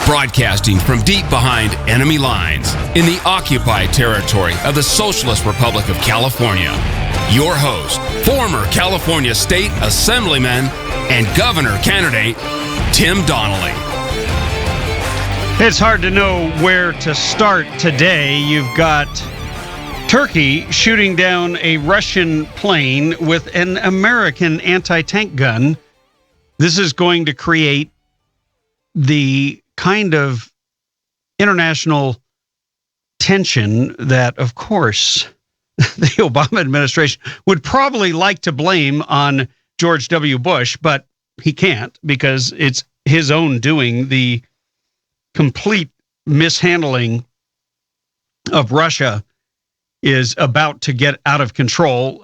Broadcasting from deep behind enemy lines in the occupied territory of the Socialist Republic of California. Your host, former California State Assemblyman and Governor candidate, Tim Donnelly. It's hard to know where to start today. You've got Turkey shooting down a Russian plane with an American anti-tank gun. This is going to create the kind of international tension that, of course, the Obama administration would probably like to blame on George W. Bush, but he can't because it's his own doing. The complete mishandling of Russia is about to get out of control.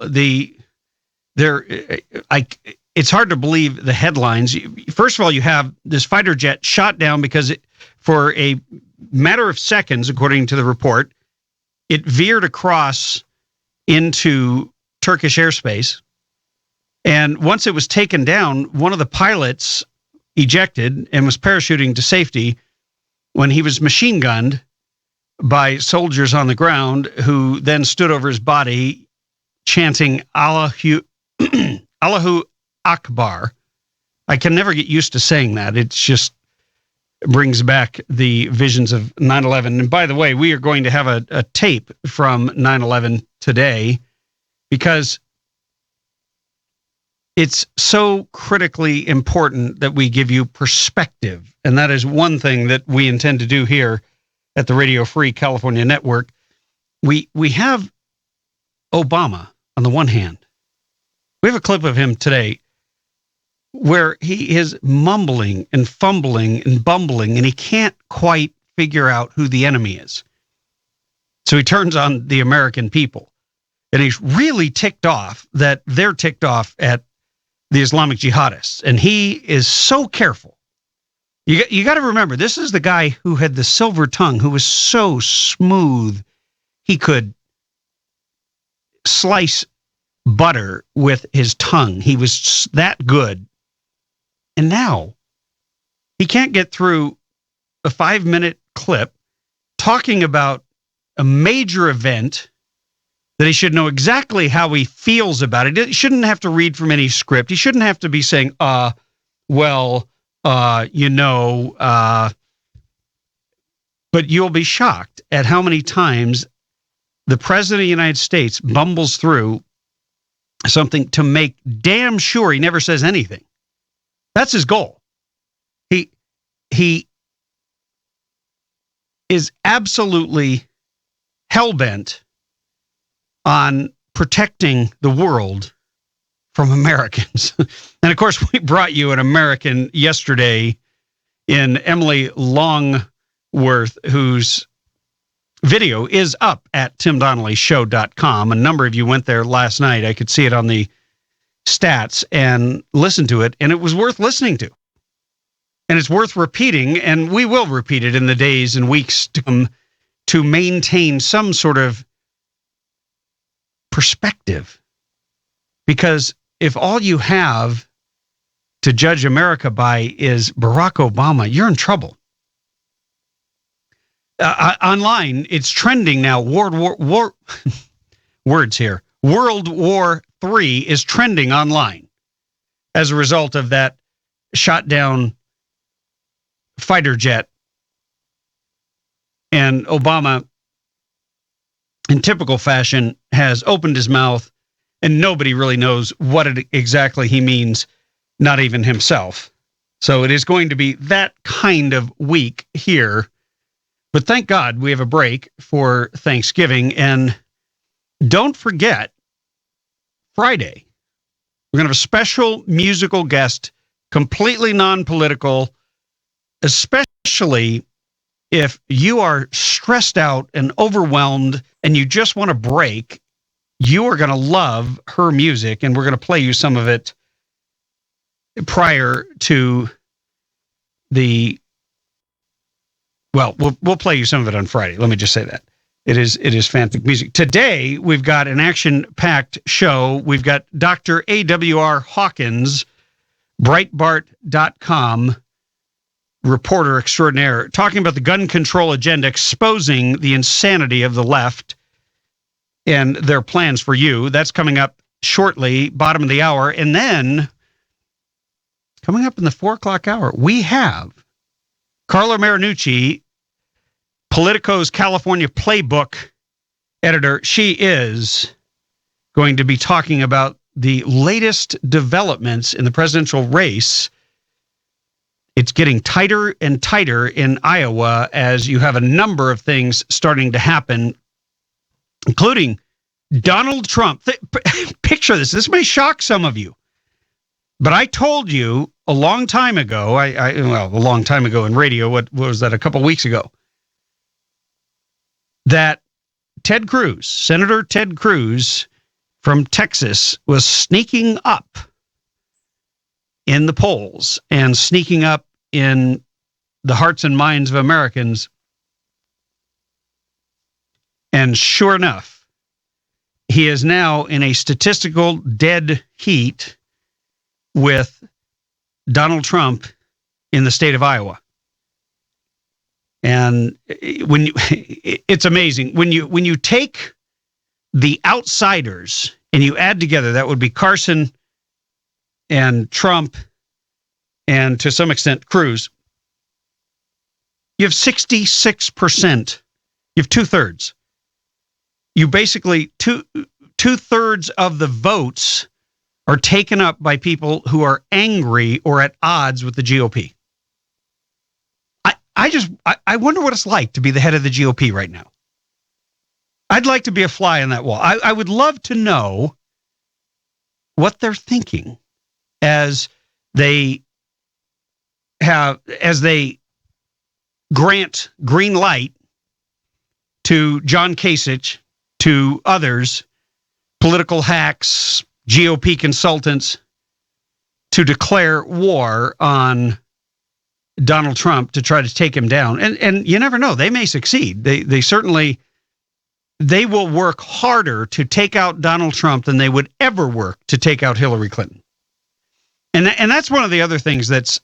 It's hard to believe the headlines. First of all, you have this fighter jet shot down because for a matter of seconds, according to the report, it veered across into Turkish airspace. And once it was taken down, one of the pilots ejected and was parachuting to safety when he was machine gunned by soldiers on the ground who then stood over his body chanting Allahu Akbar. I can never get used to saying that. It just brings back the visions of 9/11. And by the way, we are going to have a tape from 9/11 today because it's so critically important that we give you perspective. And that is one thing that we intend to do here at the Radio Free California Network. We have Obama on the one hand. We have a clip of him today where he is mumbling and fumbling and bumbling, and he can't quite figure out who the enemy is. So he turns on the American people, and he's really ticked off that they're ticked off at the Islamic jihadists, and he is so careful. You got to remember, this is the guy who had the silver tongue, who was so smooth he could slice butter with his tongue. He was that good. And now he can't get through a 5-minute clip talking about a major event that he should know exactly how he feels about it. He shouldn't have to read from any script. He shouldn't have to be saying, but you'll be shocked at how many times the President of the United States bumbles through something to make damn sure he never says anything. That's his goal. He is absolutely hell-bent on protecting the world from Americans. And of course, we brought you an American yesterday in Emily Longworth, whose video is up at timdonnellyshow.com. A number of you went there last night. I could see it on the stats and listen to it, and it was worth listening to. And it's worth repeating, and we will repeat it in the days and weeks to come to maintain some sort of perspective. Because if all you have to judge America by is Barack Obama, you're in trouble. Online, it's trending now. Words here. World War III is trending online as a result of that shot down fighter jet. And Obama, in typical fashion, has opened his mouth, and nobody really knows what exactly he means, not even himself. So it is going to be that kind of week here. But thank God we have a break for Thanksgiving. And don't forget, Friday, we're going to have a special musical guest, completely non-political, especially if you are stressed out and overwhelmed and you just want a break. You are going to love her music, and we're going to play you some of it prior to the... Well, we'll play you some of it on Friday. Let me just say that. It is fantastic music. Today, we've got an action-packed show. We've got Dr. A.W.R. Hawkins, Breitbart.com, reporter extraordinaire, talking about the gun control agenda, exposing the insanity of the left and their plans for you. That's coming up shortly, bottom of the hour. And then coming up in the 4 o'clock hour, we have Carla Marinucci, Politico's California Playbook editor. She is going to be talking about the latest developments in the presidential race. It's getting tighter and tighter in Iowa as you have a number of things starting to happen, including Donald Trump. Picture this. This may shock some of you, but I told you a long time ago, a long time ago in radio, what was that, a couple weeks ago, that Ted Cruz, Senator Ted Cruz from Texas, was sneaking up in the polls and sneaking up in the hearts and minds of Americans. And sure enough, he is now in a statistical dead heat with Donald Trump in the state of Iowa. And it's amazing when you take the outsiders and you add together, that would be Carson and Trump and to some extent Cruz. You have 66%. You have 2/3. You basically two-thirds of the votes are taken up by people who are angry or at odds with the GOP. I wonder what it's like to be the head of the GOP right now. I'd like to be a fly on that wall. I would love to know what they're thinking as they grant green light to John Kasich, to others, political hacks, GOP consultants, to declare war on Donald Trump to try to take him down. And you never know. They may succeed. They certainly, they will work harder to take out Donald Trump than they would ever work to take out Hillary Clinton. And that's one of the other things that's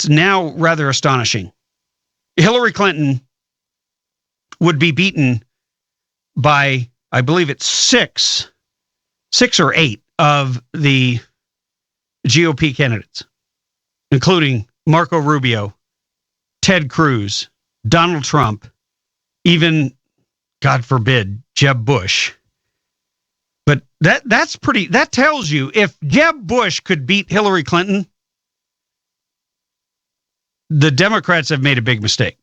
now rather astonishing. Hillary Clinton would be beaten by, I believe it's six or eight of the GOP candidates, including Marco Rubio, Ted Cruz, Donald Trump, even, God forbid, Jeb Bush. But that tells you if Jeb Bush could beat Hillary Clinton, the Democrats have made a big mistake.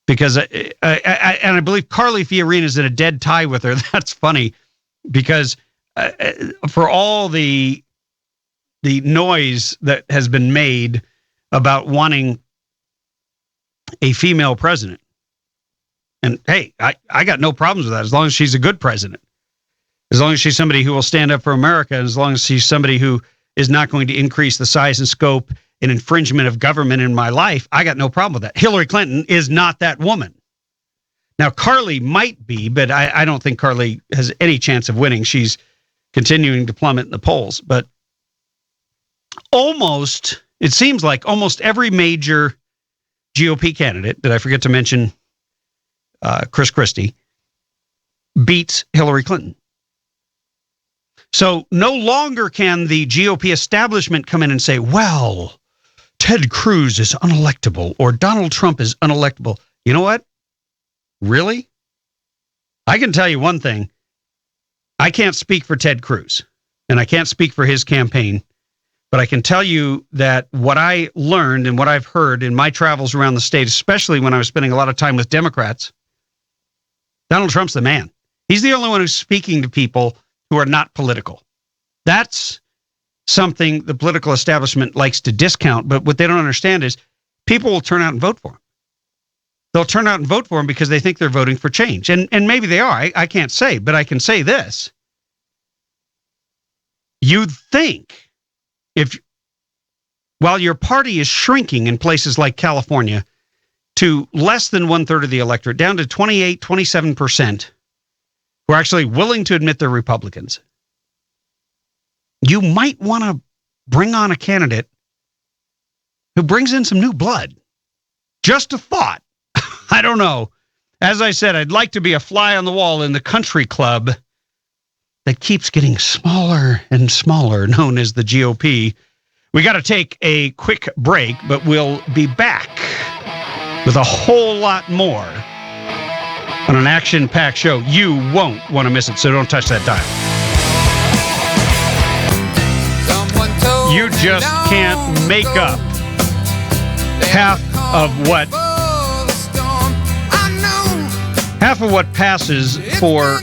Because I believe Carly Fiorina is in a dead tie with her. That's funny because for all the noise that has been made about wanting a female president, and hey, I got no problems with that as long as she's a good president, as long as she's somebody who will stand up for America, as long as she's somebody who is not going to increase the size and scope and infringement of government in my life, I got no problem with that. Hillary Clinton is not that woman. Now, Carly might be, but I don't think Carly has any chance of winning. She's continuing to plummet in the polls. But it seems like almost every major GOP candidate, did I forget to mention Chris Christie, beats Hillary Clinton. So no longer can the GOP establishment come in and say, well, Ted Cruz is unelectable or Donald Trump is unelectable. You know what? Really? I can tell you one thing. I can't speak for Ted Cruz and I can't speak for his campaign, but I can tell you that what I learned and what I've heard in my travels around the state, especially when I was spending a lot of time with Democrats, Donald Trump's the man. He's the only one who's speaking to people who are not political. That's something the political establishment likes to discount, but what they don't understand is people will turn out and vote for him. They'll turn out and vote for him because they think they're voting for change. And maybe they are. I can't say, but I can say this. You'd think while your party is shrinking in places like California to less than 1/3 of the electorate, down to 28, 27%, who are actually willing to admit they're Republicans, you might want to bring on a candidate who brings in some new blood. Just a thought. I don't know. As I said, I'd like to be a fly on the wall in the country club that keeps getting smaller and smaller, known as the GOP. We got to take a quick break, but we'll be back with a whole lot more on an action-packed show. You won't want to miss it, so don't touch that dial. You just can't make up half of what passes for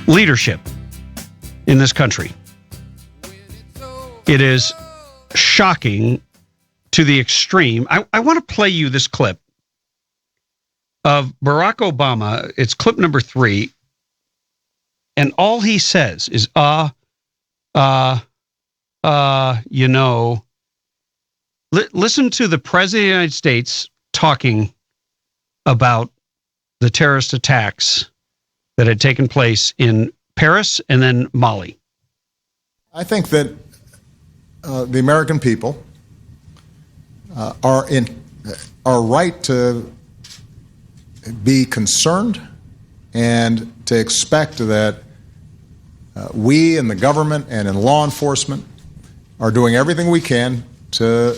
leadership in this country. It is shocking to the extreme. I want to play you this clip of Barack Obama. It's clip number 3. And all he says is, you know. Listen to the President of the United States talking about the terrorist attacks that had taken place in Paris and then Mali. I think that the American people are right to be concerned and to expect that we in the government and in law enforcement are doing everything we can to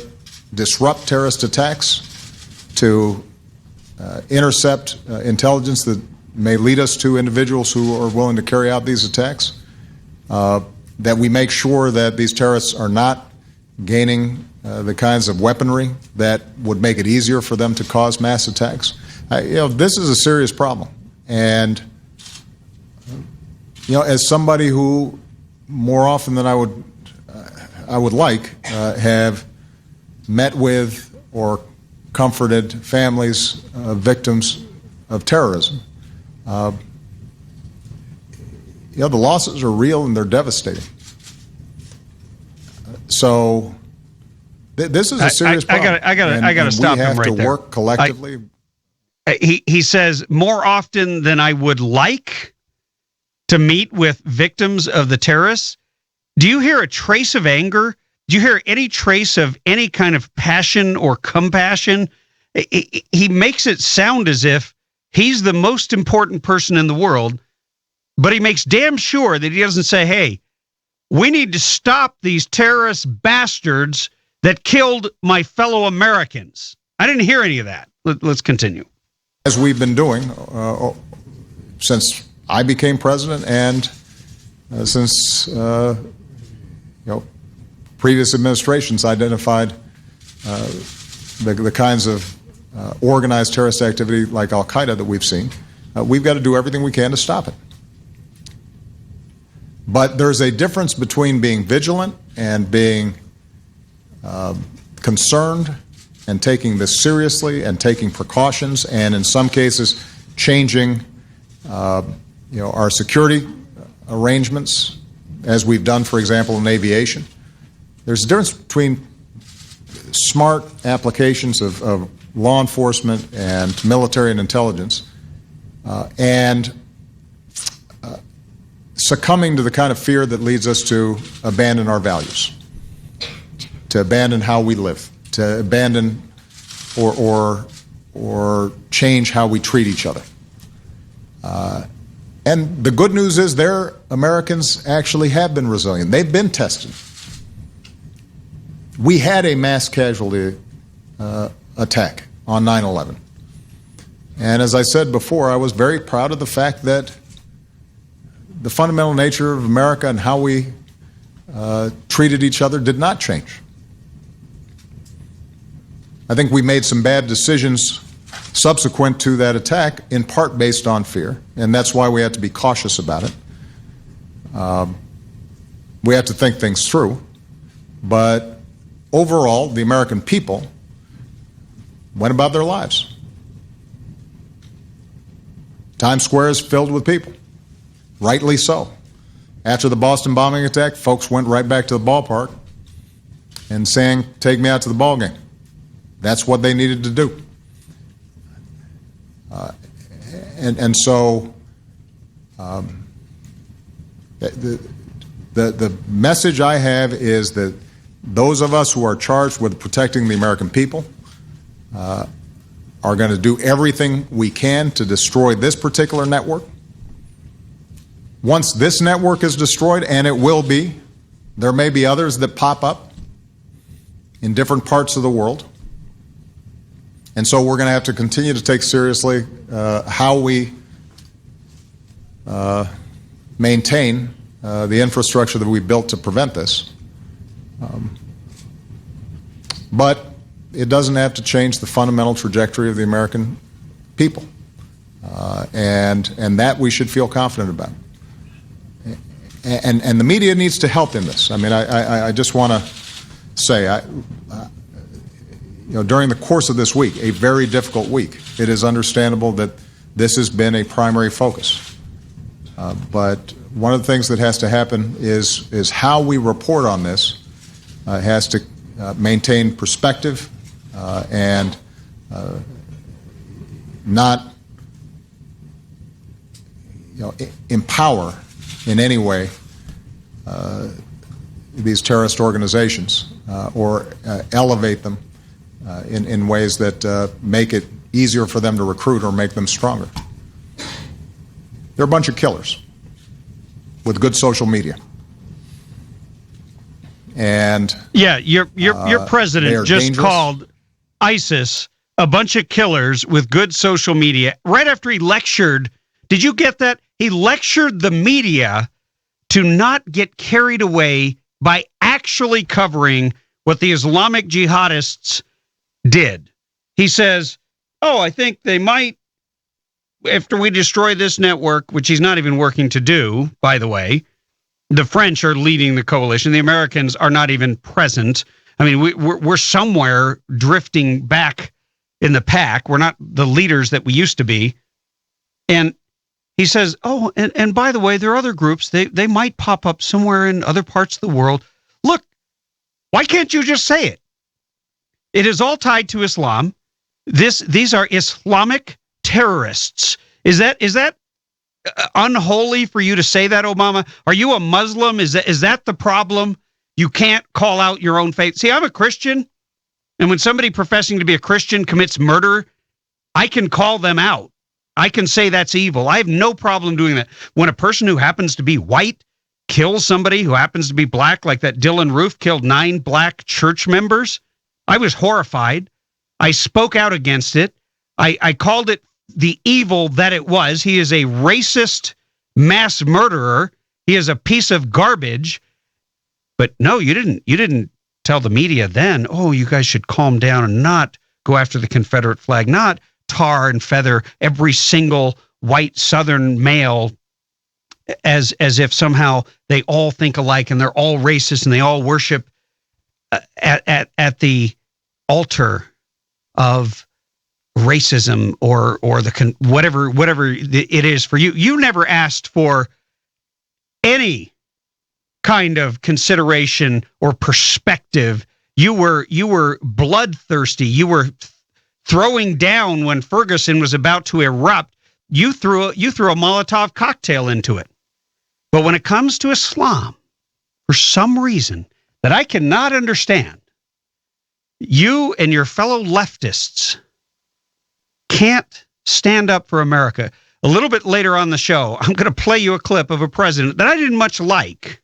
disrupt terrorist attacks, to intercept intelligence that may lead us to individuals who are willing to carry out these attacks, that we make sure that these terrorists are not gaining the kinds of weaponry that would make it easier for them to cause mass attacks. This is a serious problem. And, as somebody who more often than I would like have met with or comforted families of victims of terrorism, the losses are real and they're devastating. So this is a serious problem. I got to stop him right there. We have to work collectively. He says, more often than I would like to meet with victims of the terrorists. Do you hear a trace of anger? Do you hear any trace of any kind of passion or compassion? He makes it sound as if he's the most important person in the world, but he makes damn sure that he doesn't say, hey, we need to stop these terrorist bastards that killed my fellow Americans. I didn't hear any of that. Let's continue. As we've been doing since I became president and since previous administrations identified the kinds of organized terrorist activity like Al-Qaeda that we've seen, we've got to do everything we can to stop it. But there's a difference between being vigilant and being concerned and taking this seriously and taking precautions and in some cases changing our security arrangements, as we've done, for example, in aviation. There's a difference between smart applications of law enforcement and military and intelligence and succumbing to the kind of fear that leads us to abandon our values, to abandon how we live, to abandon or change how we treat each other. And the good news is Americans actually have been resilient. They've been tested. We had a mass casualty attack on 9/11. And as I said before, I was very proud of the fact that the fundamental nature of America and how we treated each other did not change. I think we made some bad decisions subsequent to that attack, in part based on fear, and that's why we have to be cautious about it. We have to think things through, but overall, the American people went about their lives. Times Square is filled with people, rightly so. After the Boston bombing attack, folks went right back to the ballpark and sang, "Take me out to the ball game." That's what they needed to do. So the message I have is that those of us who are charged with protecting the American people are going to do everything we can to destroy this particular network. Once this network is destroyed, and it will be, there may be others that pop up in different parts of the world. And so we're going to have to continue to take seriously how we maintain the infrastructure that we built to prevent this. But it doesn't have to change the fundamental trajectory of the American people. And that we should feel confident about. And the media needs to help in this. I mean, I just want to say, during the course of this week, a very difficult week, it is understandable that this has been a primary focus. But one of the things that has to happen is how we report on this has to maintain perspective and not empower in any way these terrorist organizations or elevate them in ways that make it easier for them to recruit or make them stronger. They're a bunch of killers with good social media. And yeah, your president just dangerous. called ISIS a bunch of killers with good social media right after he lectured. Did you get that? He lectured the media to not get carried away by actually covering what the Islamic jihadists did. He says, oh, I think they might, after we destroy this network, which he's not even working to do, by the way. The French are leading the coalition. The Americans are not even present. I mean, we're somewhere drifting back in the pack. We're not the leaders that we used to be. And he says, oh, and by the way, there are other groups. They might pop up somewhere in other parts of the world. Look, why can't you just say it? It is all tied to Islam. These are Islamic terrorists. Is that unholy for you to say that, Obama? Are you a Muslim? Is that the problem? You can't call out your own faith. See, I'm a Christian, and when somebody professing to be a Christian commits murder, I can call them out. I can say that's evil. I have no problem doing that. When a person who happens to be white kills somebody who happens to be black, like that Dylan Roof killed 9 black church members, I was horrified. I spoke out against it. I called it the evil that it was. He is a racist mass murderer. He is a piece of garbage. But no, you didn't tell the media then, oh, you guys should calm down and not go after the Confederate flag, not tar and feather every single white Southern male as if somehow they all think alike and they're all racist and they all worship at the altar of racism or the whatever it is for you. You never asked for any kind of consideration or perspective. You were bloodthirsty. You were throwing down when Ferguson was about to erupt. You threw a Molotov cocktail into it. But when it comes to Islam, for some reason that I cannot understand, you and your fellow leftists can't stand up for America. A little bit later on the show, I'm going to play you a clip of a president that I didn't much like.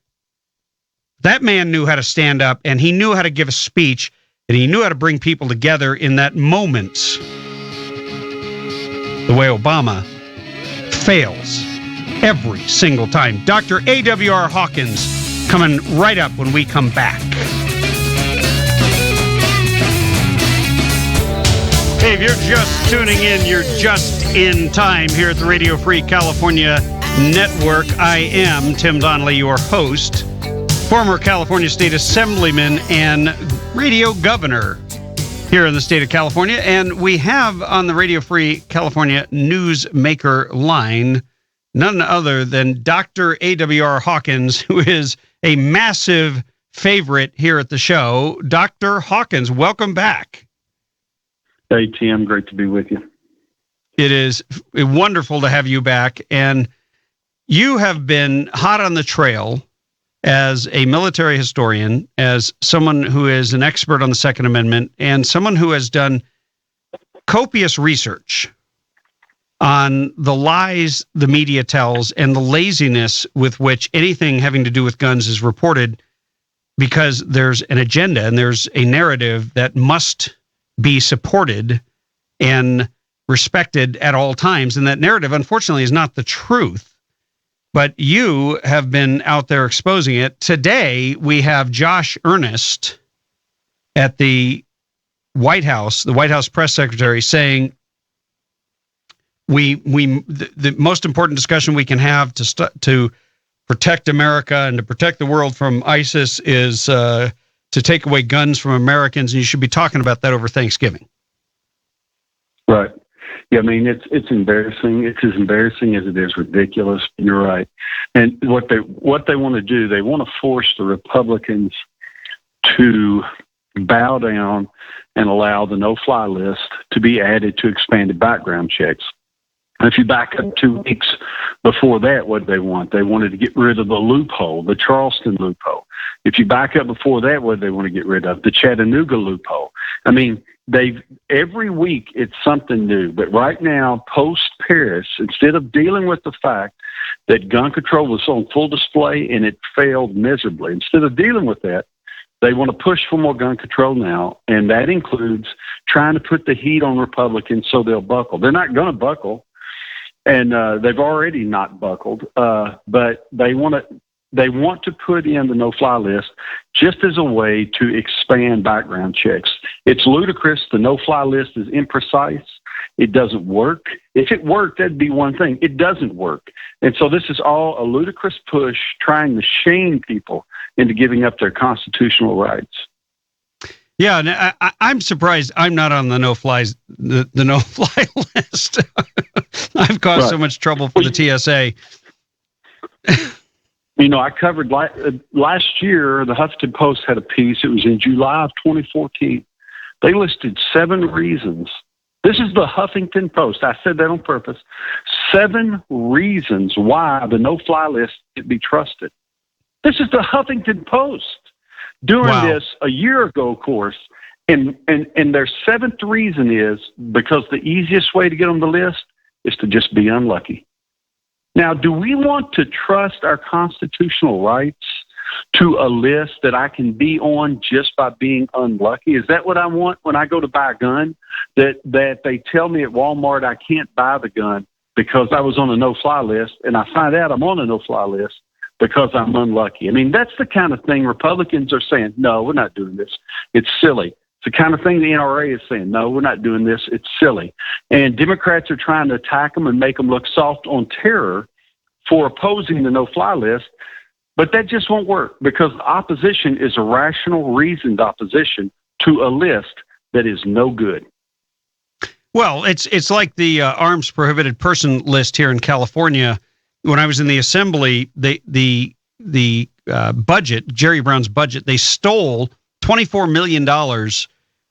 That man knew how to stand up, and he knew how to give a speech, and he knew how to bring people together in that moment. The way Obama fails every single time. Dr. A.W.R. Hawkins coming right up when we come back. Hey, if you're just tuning in, you're just in time here at the Radio Free California Network. I am Tim Donnelly, your host, former California State Assemblyman and radio governor here in the state of California. And we have on the Radio Free California Newsmaker line none other than Dr. A.W.R. Hawkins, who is a massive favorite here at the show. Dr. Hawkins, welcome back. Hey, Tim, great to be with you. It is wonderful to have you back. And you have been hot on the trail as a military historian, as someone who is an expert on the Second Amendment, and someone who has done copious research on the lies the media tells and the laziness with which anything having to do with guns is reported, because there's an agenda and there's a narrative that must be supported and respected at all times. And that narrative, unfortunately, is not the truth. But you have been out there exposing it. Today, we have Josh Earnest at the White House press secretary, saying the most important discussion we can have to protect America and to protect the world from ISIS is to take away guns from Americans, and you should be talking about that over Thanksgiving. Right. Yeah, I mean, it's embarrassing. It's as embarrassing as it is ridiculous. You're right. And what they want to do, they want to force the Republicans to bow down and allow the no-fly list to be added to expanded background checks. If you back up 2 weeks before that, what did they want? They wanted to get rid of the loophole, the Charleston loophole. If you back up before that, what did they want to get rid of? The Chattanooga loophole. I mean, every week it's something new. But right now, post-Paris, instead of dealing with the fact that gun control was on full display and it failed miserably, instead of dealing with that, they want to push for more gun control now, and that includes trying to put the heat on Republicans so they'll buckle. They're not going to buckle, and they've already not buckled, but they want to put in the no-fly list just as a way to expand background checks. It's ludicrous. The no-fly list is imprecise. It doesn't work. If it worked, that'd be one thing. It doesn't work. And so this is all a ludicrous push trying to shame people into giving up their constitutional rights. Yeah, and I'm surprised I'm not on the no-fly list. I've caused so much trouble for the TSA. You know, I covered last year, the Huffington Post had a piece. It was in July of 2014. They listed 7 reasons. This is the Huffington Post. I said that on purpose. 7 reasons why the no-fly list should be trusted. This is the Huffington Post doing this a year ago, of course. And their 7th reason is because the easiest way to get on the list is to just be unlucky. Now, do we want to trust our constitutional rights to a list that I can be on just by being unlucky? Is that what I want when I go to buy a gun? That they tell me at Walmart I can't buy the gun because I was on a no-fly list, and I find out I'm on a no-fly list because I'm unlucky. I mean, that's the kind of thing Republicans are saying, no, we're not doing this. It's silly. It's the kind of thing the NRA is saying, no, we're not doing this. It's silly. And Democrats are trying to attack them and make them look soft on terror for opposing the no-fly list. But that just won't work because opposition is a rational, reasoned opposition to a list that is no good. Well, it's like the arms prohibited person list here in California. When I was in the assembly, the budget, Jerry Brown's budget, they stole $24 million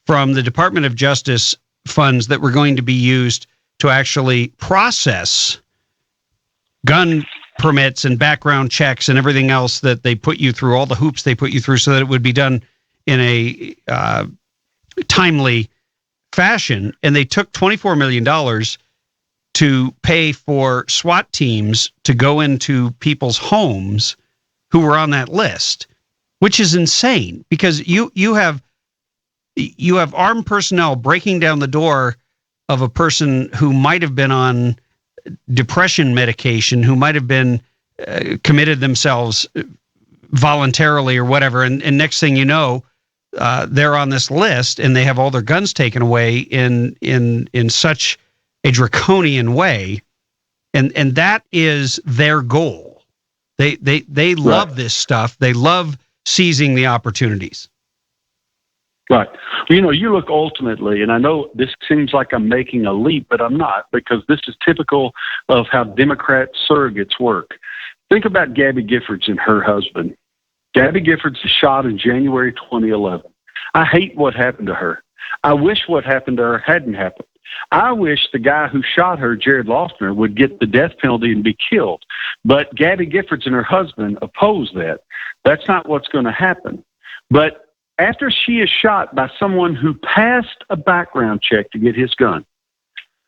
from the Department of Justice funds that were going to be used to actually process gun permits and background checks and everything else that they put you through, all the hoops they put you through so that it would be done in a timely fashion. And they took $24 million to pay for SWAT teams to go into people's homes who were on that list, which is insane because you have armed personnel breaking down the door of a person who might have been on depression medication, who might have been committed themselves voluntarily or whatever, and next thing you know, they're on this list and they have all their guns taken away in such a draconian way, and that is their goal. They love this stuff. They love seizing the opportunities. Right. You know, you look ultimately, and I know this seems like I'm making a leap, but I'm not, because this is typical of how Democrat surrogates work. Think about Gabby Giffords and her husband. Gabby Giffords was shot in January 2011. I hate what happened to her. I wish what happened to her hadn't happened. I wish the guy who shot her, Jared Loughner, would get the death penalty and be killed. But Gabby Giffords and her husband opposed that. That's not what's going to happen. But after she is shot by someone who passed a background check to get his gun,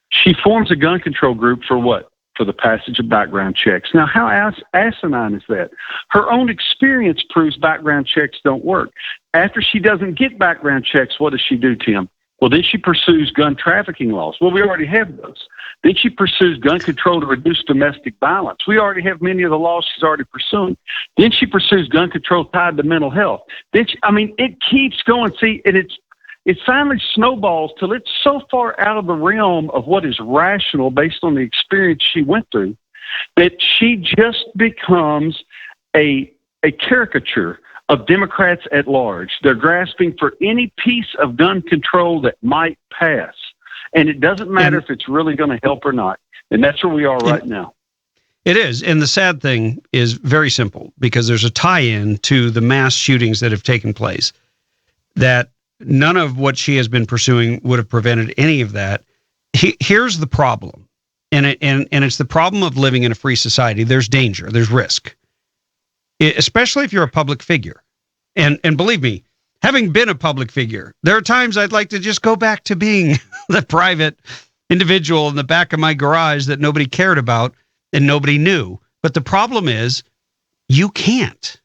she forms a gun control group for what? For the passage of background checks. Now, how asinine is that? Her own experience proves background checks don't work. After she doesn't get background checks, what does she do, Tim? Well, then she pursues gun trafficking laws. Well, we already have those. Then she pursues gun control to reduce domestic violence. We already have many of the laws she's already pursuing. Then she pursues gun control tied to mental health. Then it keeps going. See, and it finally snowballs till it's so far out of the realm of what is rational based on the experience she went through that she just becomes a caricature of Democrats at large. They're grasping for any piece of gun control that might pass. And it doesn't matter if it's really going to help or not. And that's where we are right now. It is. And the sad thing is very simple, because there's a tie-in to the mass shootings that have taken place, that none of what she has been pursuing would have prevented any of that. Here's the problem. And it's the problem of living in a free society. There's danger. There's risk. Especially if you're a public figure. And believe me, having been a public figure, there are times I'd like to just go back to being the private individual in the back of my garage that nobody cared about and nobody knew. But the problem is, you can't.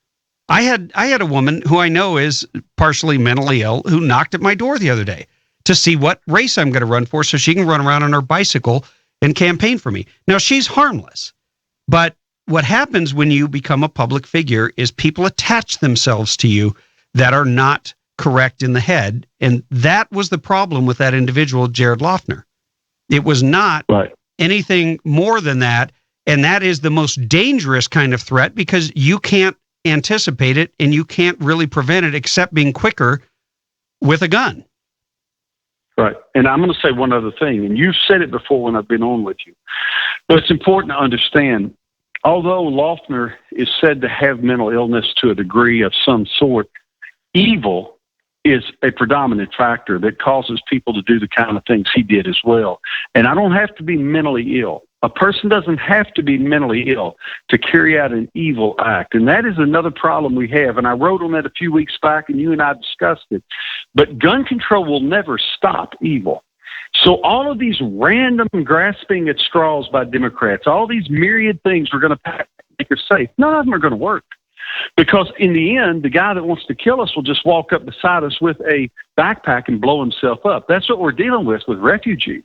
I had a woman who I know is partially mentally ill who knocked at my door the other day to see what race I'm going to run for so she can run around on her bicycle and campaign for me. Now, she's harmless, but what happens when you become a public figure is people attach themselves to you that are not correct in the head. And that was the problem with that individual, Jared Loughner. It was not anything more than that. And that is the most dangerous kind of threat, because you can't anticipate it and you can't really prevent it except being quicker with a gun. Right. And I'm going to say one other thing, and you've said it before when I've been on with you, but it's important to understand, although Loughner is said to have mental illness to a degree of some sort, evil is a predominant factor that causes people to do the kind of things he did as well. And I don't have to be mentally ill. A person doesn't have to be mentally ill to carry out an evil act. And that is another problem we have. And I wrote on that a few weeks back, and you and I discussed it. But gun control will never stop evil. So all of these random grasping at straws by Democrats, all these myriad things we're going to make us safe, none of them are going to work. Because in the end, the guy that wants to kill us will just walk up beside us with a backpack and blow himself up. That's what we're dealing with refugees.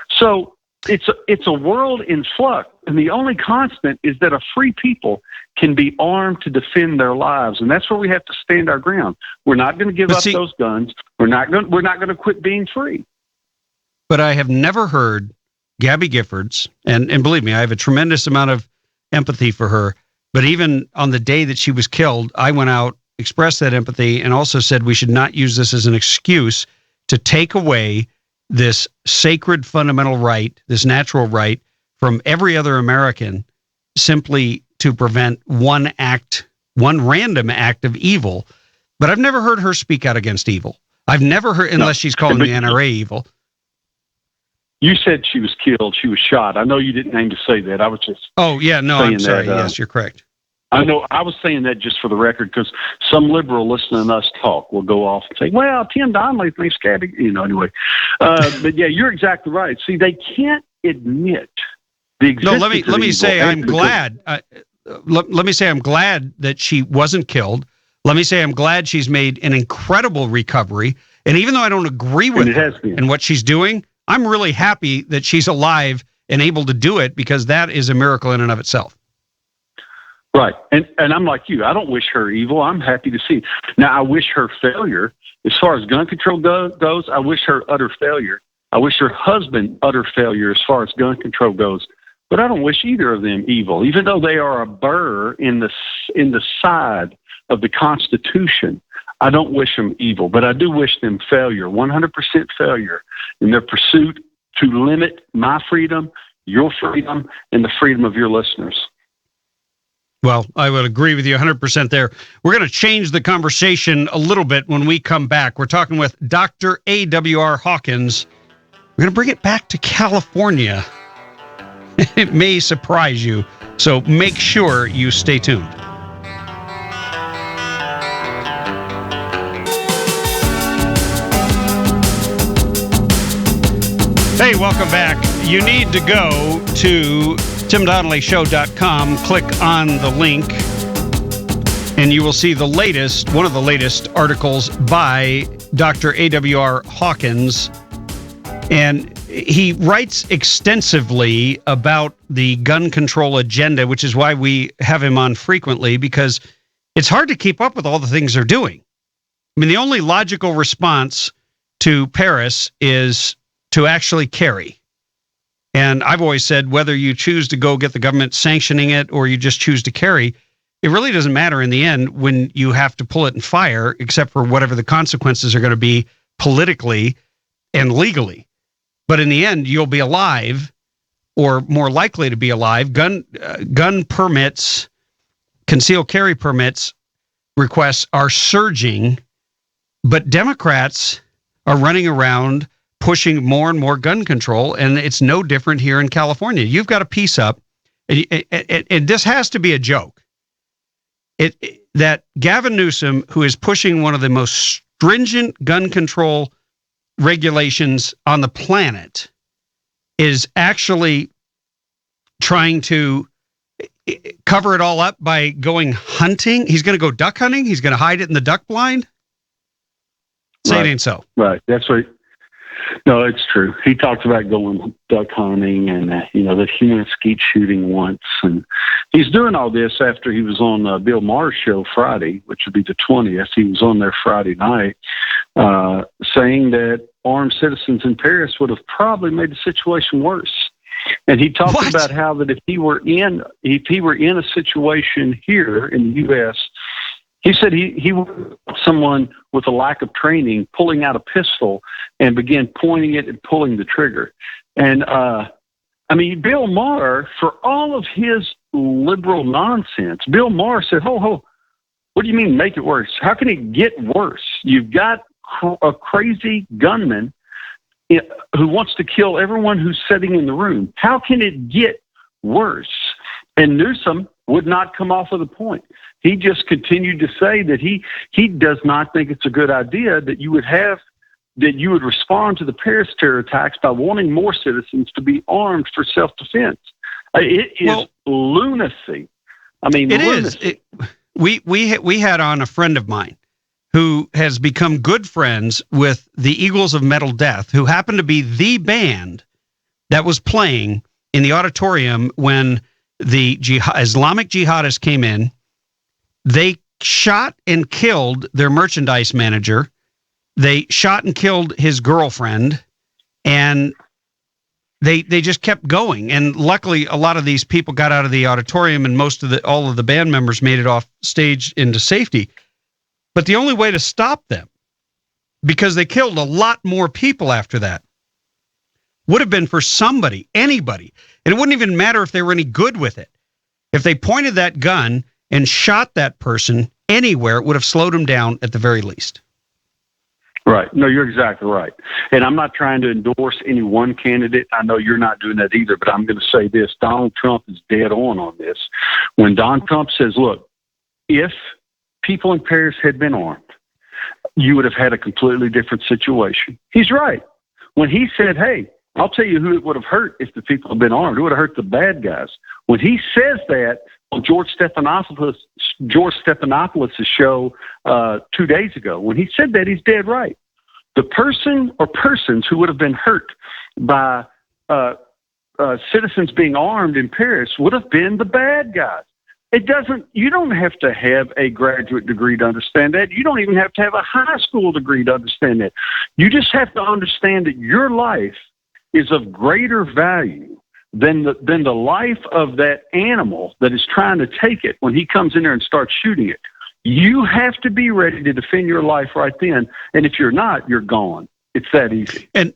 So it's a world in flux, and the only constant is that a free people can be armed to defend their lives, and that's where we have to stand our ground. We're not going to give up those guns. We're not going to quit being free. But I have never heard Gabby Giffords, and believe me, I have a tremendous amount of empathy for her. But even on the day that she was killed, I went out, expressed that empathy, and also said we should not use this as an excuse to take away this sacred fundamental right, this natural right, from every other American, simply to prevent one random act of evil. But I've never heard her speak out against evil. I've never heard, unless she's calling the NRA evil. You said she was killed. She was shot. I know you didn't aim to say that. I was just. Oh, yeah. No, I'm sorry. Yes, you're correct. I know. I was saying that just for the record, because some liberal listening to us talk will go off and say, well, Tim Donnelly thinks Gabby, anyway. But yeah, you're exactly right. See, they can't admit the existence of let me evil. say I'm glad. Let me say I'm glad that she wasn't killed. Let me say I'm glad she's made an incredible recovery. And even though I don't agree with her and what she's doing, I'm really happy that she's alive and able to do it, because that is a miracle in and of itself. Right. And I'm like you. I don't wish her evil. I'm happy to see. Now, I wish her failure. As far as gun control goes, I wish her utter failure. I wish her husband utter failure as far as gun control goes. But I don't wish either of them evil, even though they are a burr in the side of the Constitution. I don't wish them evil, but I do wish them failure, 100% failure in their pursuit to limit my freedom, your freedom, and the freedom of your listeners. Well, I would agree with you 100% there. We're going to change the conversation a little bit when we come back. We're talking with Dr. A.W.R. Hawkins. We're going to bring it back to California. It may surprise you, so make sure you stay tuned. Hey, welcome back. You need to go to timdonnellyshow.com, click on the link, and you will see the latest, one of the latest articles by Dr. A.W.R. Hawkins. And he writes extensively about the gun control agenda, which is why we have him on frequently, because it's hard to keep up with all the things they're doing. I mean, the only logical response to Paris is to actually carry. And I've always said, whether you choose to go get the government sanctioning it or you just choose to carry, it really doesn't matter in the end when you have to pull it and fire, except for whatever the consequences are going to be politically and legally. But in the end, you'll be alive, or more likely to be alive. Gun permits, concealed carry permits requests are surging, but Democrats are running around pushing more and more gun control, and it's no different here in California. You've got a piece up, and this has to be a joke, that Gavin Newsom, who is pushing one of the most stringent gun control regulations on the planet, is actually trying to cover it all up by going hunting. He's going to go duck hunting. He's going to hide it in the duck blind. Say it ain't so. Right. That's right. No, it's true. He talked about going duck hunting and, the human skeet shooting once. And he's doing all this after he was on Bill Maher's show Friday, which would be the 20th. He was on there Friday night saying that armed citizens in Paris would have probably made the situation worse. And he talked about how that if he were in a situation here in the U.S., he said he would someone with a lack of training pulling out a pistol and begin pointing it and pulling the trigger. And, Bill Maher, for all of his liberal nonsense, Bill Maher said, ho, what do you mean make it worse? How can it get worse? You've got a crazy gunman who wants to kill everyone who's sitting in the room. How can it get worse? And Newsom would not come off of the point. He just continued to say that he does not think it's a good idea that you would respond to the Paris terror attacks by wanting more citizens to be armed for self-defense. It is lunacy. It lunacy. We had on a friend of mine who has become good friends with the Eagles of Metal Death, who happened to be the band that was playing in the auditorium when the Islamic jihadists came in. They shot and killed their merchandise manager. They shot and killed his girlfriend, and they just kept going. And luckily, a lot of these people got out of the auditorium, and all of the band members made it off stage into safety. But the only way to stop them, because they killed a lot more people after that, would have been for anybody, and it wouldn't even matter if they were any good with it. If they pointed that gun and shot that person anywhere, it would have slowed them down at the very least. Right. No, you're exactly right. And I'm not trying to endorse any one candidate. I know you're not doing that either, but I'm going to say this. Donald Trump is dead on this. When Donald Trump says, look, if people in Paris had been armed, you would have had a completely different situation. He's right. When he said, hey, I'll tell you who it would have hurt if the people had been armed. It would have hurt the bad guys. When he says that on George Stephanopoulos' show 2 days ago, when he said that, he's dead right. The person or persons who would have been hurt by citizens being armed in Paris would have been the bad guys. You don't have to have a graduate degree to understand that. You don't even have to have a high school degree to understand that. You just have to understand that your life is of greater value than the life of that animal that is trying to take it when he comes in there and starts shooting it. You have to be ready to defend your life right then. And if you're not, you're gone. It's that easy. And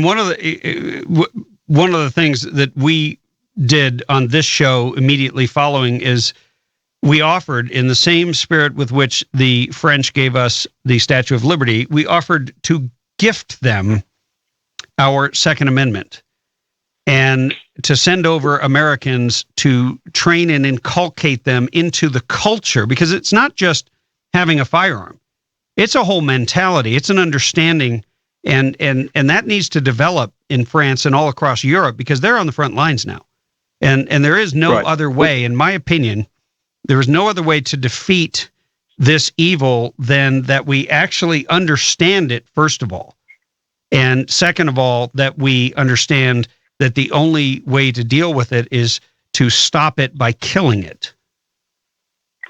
one of the things that we did on this show immediately following is we offered, in the same spirit with which the French gave us the Statue of Liberty, we offered to gift them our Second Amendment and to send over Americans to train and inculcate them into the culture, because it's not just having a firearm. It's a whole mentality. It's an understanding And that needs to develop in France and all across Europe because they're on the front lines now. And there is no other way, in my opinion, there is no other way to defeat this evil than that we actually understand it, first of all. And second of all, that we understand that the only way to deal with it is to stop it by killing it.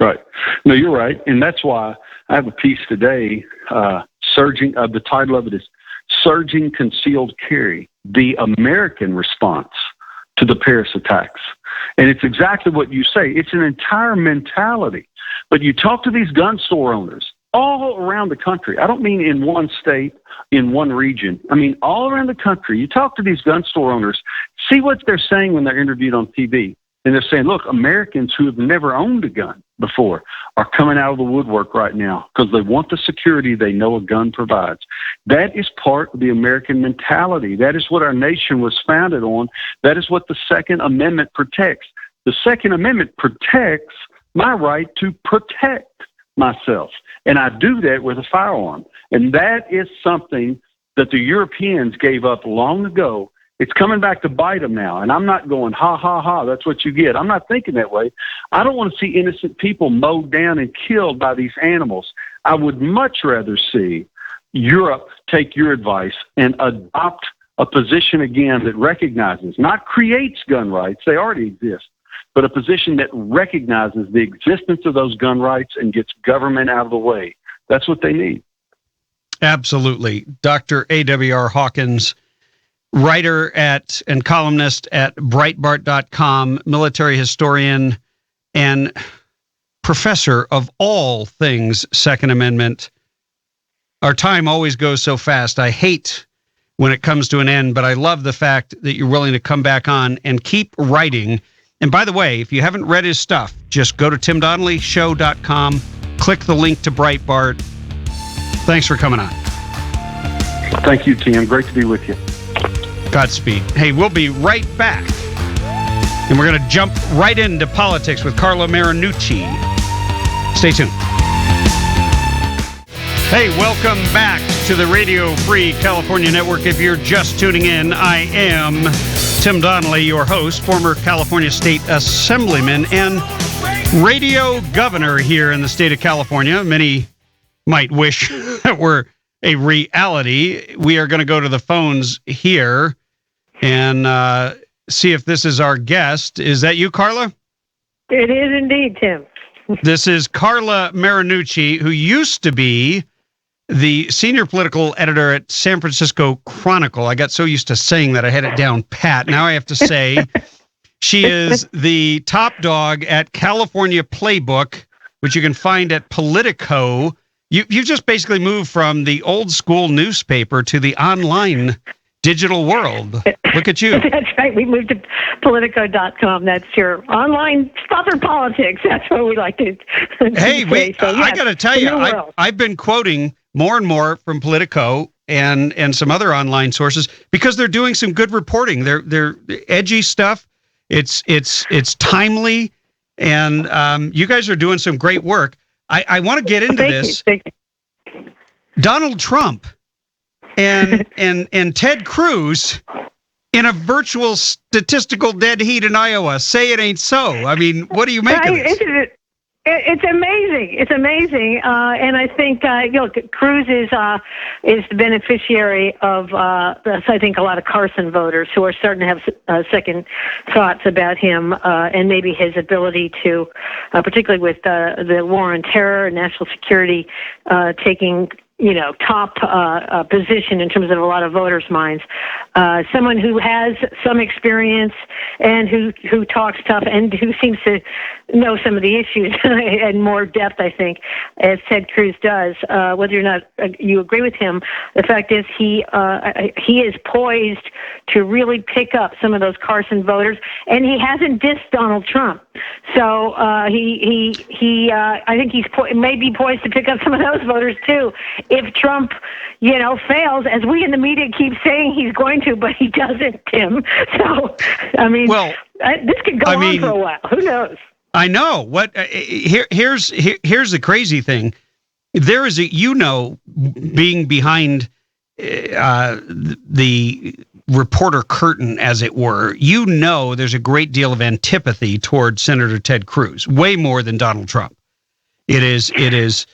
Right. No, you're right. And that's why I have a piece today, the title of it is Surging Concealed Carry, the American Response to the Paris attacks. And it's exactly what you say. It's an entire mentality. But you talk to these gun store owners all around the country. I don't mean in one state, in one region. I mean all around the country. You talk to these gun store owners, see what they're saying when they're interviewed on TV. And they're saying, look, Americans who have never owned a gun before are coming out of the woodwork right now because they want the security they know a gun provides. That is part of the American mentality. That is what our nation was founded on. That is what the Second Amendment protects. The Second Amendment protects my right to protect myself. And I do that with a firearm. And that is something that the Europeans gave up long ago. It's coming back to bite them now. And I'm not going, ha, ha, ha, that's what you get. I'm not thinking that way. I don't want to see innocent people mowed down and killed by these animals. I would much rather see Europe take your advice and adopt a position again that recognizes, not creates gun rights, they already exist, but a position that recognizes the existence of those gun rights and gets government out of the way. That's what they need. Absolutely. Dr. A.W.R. Hawkins, writer and columnist at Breitbart.com, military historian, and professor of all things Second Amendment. Our time always goes so fast. I hate when it comes to an end, but I love the fact that you're willing to come back on and keep writing. And by the way, if you haven't read his stuff, just go to timdonnellyshow.com, click the link to Breitbart. Thanks for coming on. Thank you, Tim. Great to be with you. Godspeed. Hey, we'll be right back. And we're going to jump right into politics with Carlo Marinucci. Stay tuned. Hey, welcome back to the Radio Free California Network. If you're just tuning in, I am Tim Donnelly, your host, former California State Assemblyman and radio governor here in the state of California. Many might wish that were a reality. We are going to go to the phones here and see if this is our guest. Is that you, Carla? It is indeed, Tim. This is Carla Marinucci, who used to be the senior political editor at San Francisco Chronicle. I got so used to saying that I had it down pat. Now I have to say she is the top dog at California Playbook, which you can find at Politico. You've just basically moved from the old school newspaper to the online digital world. Look at you. That's right. We moved to Politico.com. That's your online stuff for politics. That's what we like to Hey, say. wait, So, yes, I got to tell you, I've been quoting more and more from Politico and some other online sources because they're doing some good reporting. They're edgy stuff. It's timely, and you guys are doing some great work. I want to get into this. Thank you. Donald Trump and Ted Cruz in a virtual statistical dead heat in Iowa. Say it ain't so. I mean, what do you make of this? It's amazing. It's amazing, and I think Cruz is the beneficiary of I think a lot of Carson voters who are starting to have second thoughts about him and maybe his ability to, particularly with the war on terror and national security, taking top position in terms of a lot of voters' minds. Someone who has some experience and who talks tough and who seems to know some of the issues in more depth, I think, as Ted Cruz does. Whether or not you agree with him, the fact is he is poised to really pick up some of those Carson voters, and he hasn't dissed Donald Trump. So I think he's maybe poised to pick up some of those voters too. If Trump, fails, as we in the media keep saying he's going to, but he doesn't, Tim. So, I mean, this could go on for a while. Who knows? I know. What here's the crazy thing. There is being behind the reporter curtain, as it were, you know there's a great deal of antipathy toward Senator Ted Cruz, way more than Donald Trump. It is.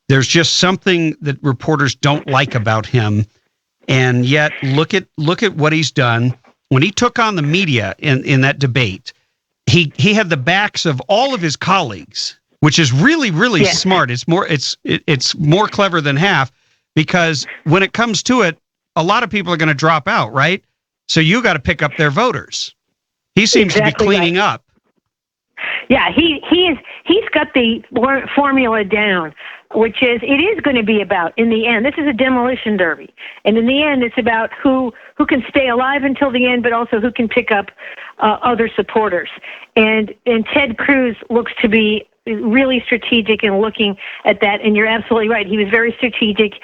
There's just something that reporters don't like about him, and yet look at what he's done. When he took on the media in that debate, he had the backs of all of his colleagues, which is really smart. It's more clever than half, because when it comes to it, a lot of people are going to drop out, right? So you got to pick up their voters. He seems to be cleaning up. Yeah, he's got the formula down, which is, it is going to be about, in the end, this is a demolition derby, and in the end, it's about who can stay alive until the end, but also who can pick up other supporters. And Ted Cruz looks to be really strategic in looking at that, and you're absolutely right. He was very strategic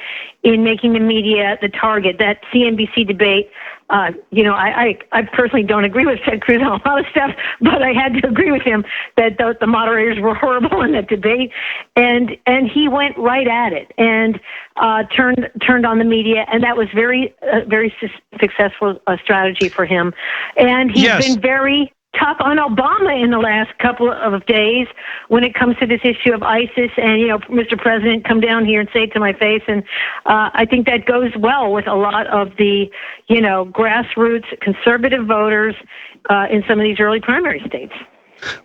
in making the media the target. That CNBC debate, I personally don't agree with Ted Cruz on a lot of stuff, but I had to agree with him that the moderators were horrible in that debate, and he went right at it and turned on the media, and that was very successful strategy for him. And he's been very tough on Obama in the last couple of days when it comes to this issue of ISIS, and, Mr. President, come down here and say it to my face. And I think that goes well with a lot of the, grassroots conservative voters in some of these early primary states.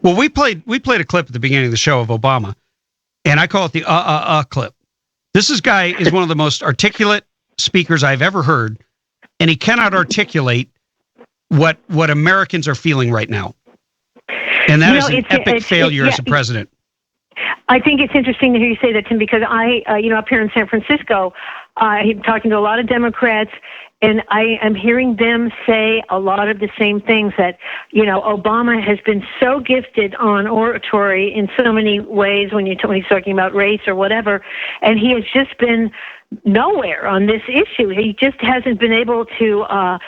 Well, we played a clip at the beginning of the show of Obama, and I call it the clip. This guy is one of the most articulate speakers I've ever heard, and he cannot articulate what Americans are feeling right now. And that is an epic failure as a president. I think it's interesting to hear you say that, Tim, because I, up here in San Francisco, I'm talking to a lot of Democrats, and I am hearing them say a lot of the same things, that, Obama has been so gifted on oratory in so many ways when he's talking about race or whatever, and he has just been nowhere on this issue. He just hasn't been able to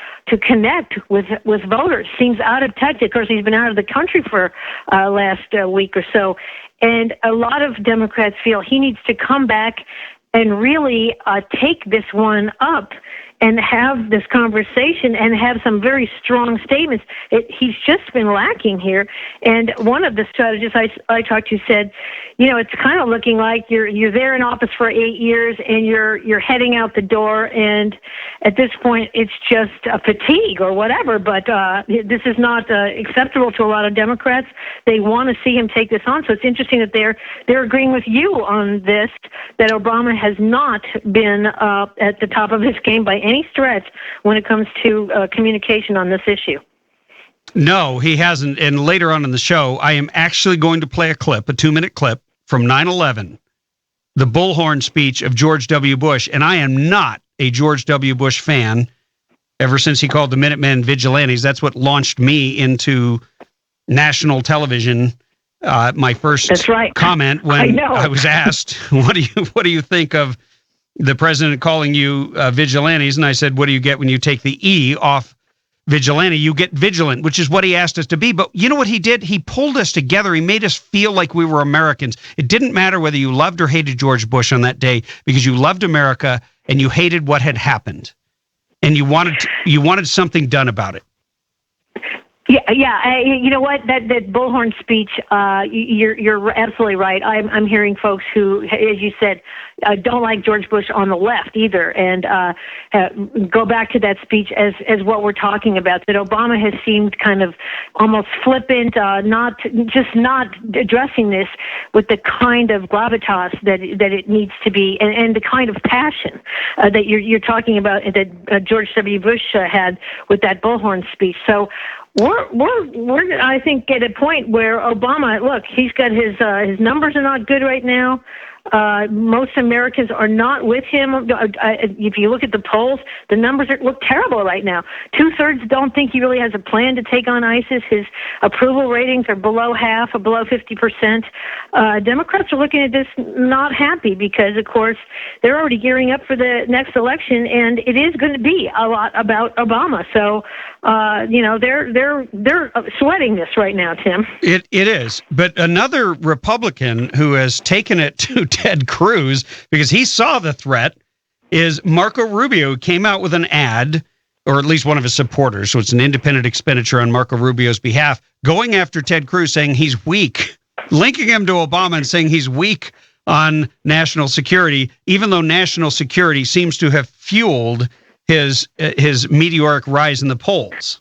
connect with voters. Seems out of touch. Of course, he's been out of the country for last week or so, and a lot of Democrats feel he needs to come back and really take this one up and have this conversation and have some very strong statements. He's just been lacking here. And one of the strategists I talked to said, it's kind of looking like you're there in office for 8 years and you're heading out the door, and at this point it's just a fatigue or whatever. But this is not acceptable to a lot of Democrats. They want to see him take this on. So it's interesting that they're agreeing with you on this, that Obama has not been at the top of his game by any stretch when it comes to communication on this issue. No, he hasn't. And later on in the show, I am actually going to play a 2-minute clip from 9/11, the bullhorn speech of George W. Bush. And I am not a George W. Bush fan ever since he called the Minutemen vigilantes. That's what launched me into national television. My first comment when I was asked, what do you think of the president calling you vigilantes? And I said, what do you get when you take the E off vigilante? You get vigilant, which is what he asked us to be. But you know what he did? He pulled us together. He made us feel like we were Americans. It didn't matter whether you loved or hated George Bush on that day, because you loved America and you hated what had happened, and you wanted something done about it. Yeah. You know what? That bullhorn speech. You're absolutely right. I'm hearing folks who, as you said, don't like George Bush on the left either, and go back to that speech as what we're talking about. That Obama has seemed kind of almost flippant, not addressing this with the kind of gravitas that it needs to be, and the kind of passion that you're talking about that George W. Bush had with that bullhorn speech. So. We're I think at a point where Obama, look, he's got his numbers are not good right now. Most Americans are not with him. If you look at the polls, the numbers look terrible right now. 2/3 don't think he really has a plan to take on ISIS. His approval ratings are below half, or below 50%. Democrats are looking at this not happy, because, of course, they're already gearing up for the next election, and it is going to be a lot about Obama. So, they're sweating this right now, Tim. It is. But another Republican who has taken it to Ted Cruz, because he saw the threat, is Marco Rubio came out with an ad, or at least one of his supporters, so it's an independent expenditure on Marco Rubio's behalf, going after Ted Cruz, saying he's weak, linking him to Obama and saying he's weak on national security, even though national security seems to have fueled his meteoric rise in the polls.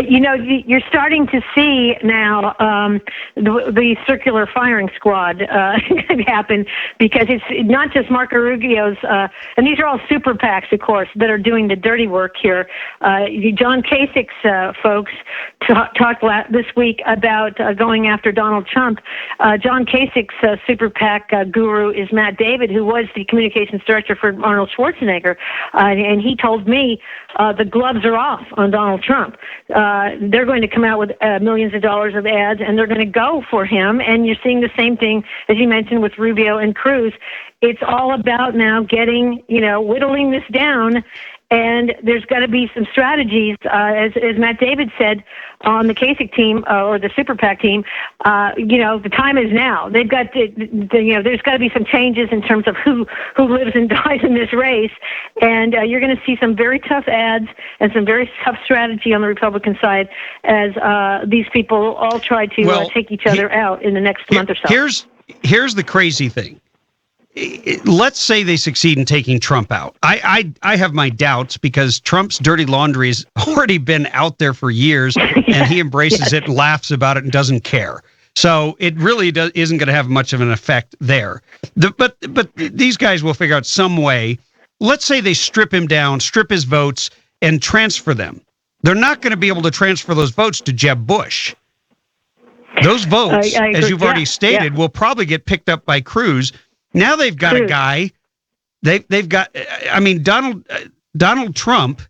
You're starting to see now the circular firing squad happen, because it's not just Marco Rubio's, and these are all super PACs, of course, that are doing the dirty work here. John Kasich's folks talked this week about going after Donald Trump. John Kasich's super PAC guru is Matt David, who was the communications director for Arnold Schwarzenegger, and he told me the gloves are off on Donald Trump. They're going to come out with millions of dollars of ads, and they're going to go for him. And you're seeing the same thing, as you mentioned, with Rubio and Cruz. It's all about now getting, whittling this down. And there's got to be some strategies, as Matt David said on the Kasich team or the Super PAC team. The time is now. They've got there's got to be some changes in terms of who lives and dies in this race, and you're going to see some very tough ads and some very tough strategy on the Republican side as these people all try to take each other out in the next month or so. Here's the crazy thing. Let's say they succeed in taking Trump out. I have my doubts, because Trump's dirty laundry has already been out there for years, and he embraces it, laughs about it, and doesn't care. So it really isn't going to have much of an effect there. But these guys will figure out some way. Let's say they strip him down, strip his votes, and transfer them. They're not going to be able to transfer those votes to Jeb Bush. Those votes, as you've already stated, will probably get picked up by Cruz. Now they've got a guy. They've got. I mean, Donald Trump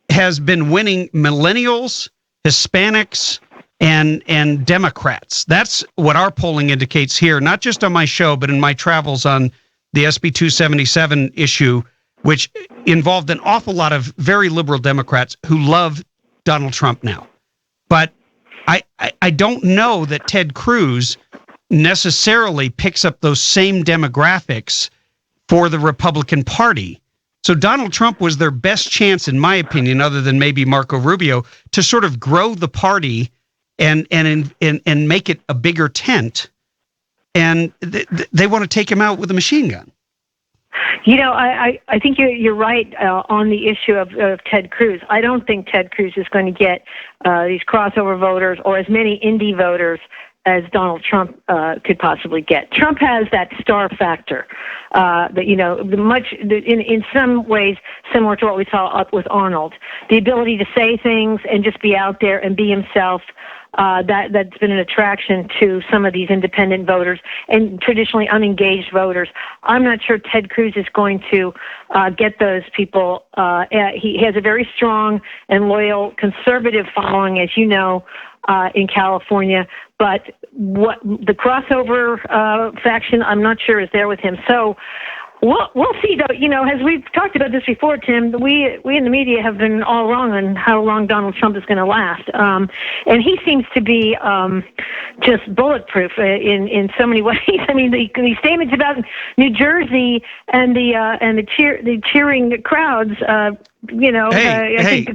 has been winning millennials, Hispanics, and Democrats. That's what our polling indicates here. Not just on my show, but in my travels on the SB 277 issue, which involved an awful lot of very liberal Democrats who love Donald Trump now. But I don't know that Ted Cruz necessarily picks up those same demographics for the Republican Party. So Donald Trump was their best chance, in my opinion, other than maybe Marco Rubio, to sort of grow the party and make it a bigger tent. And they want to take him out with a machine gun. I think you're right on the issue of Ted Cruz. I don't think Ted Cruz is going to get these crossover voters or as many indie voters as Donald Trump could possibly get. Trump has that star factor that, in some ways similar to what we saw up with Arnold. The ability to say things and just be out there and be himself, that's been an attraction to some of these independent voters and traditionally unengaged voters. I'm not sure Ted Cruz is going to get those people. He has a very strong and loyal conservative following, as you know, in California, but what the crossover faction, I'm not sure is there with him. So we'll see, though. As we've talked about this before, Tim, we in the media have been all wrong on how long Donald Trump is going to last, and he seems to be just bulletproof in so many ways. I mean, the statements about New Jersey and the cheering crowds. I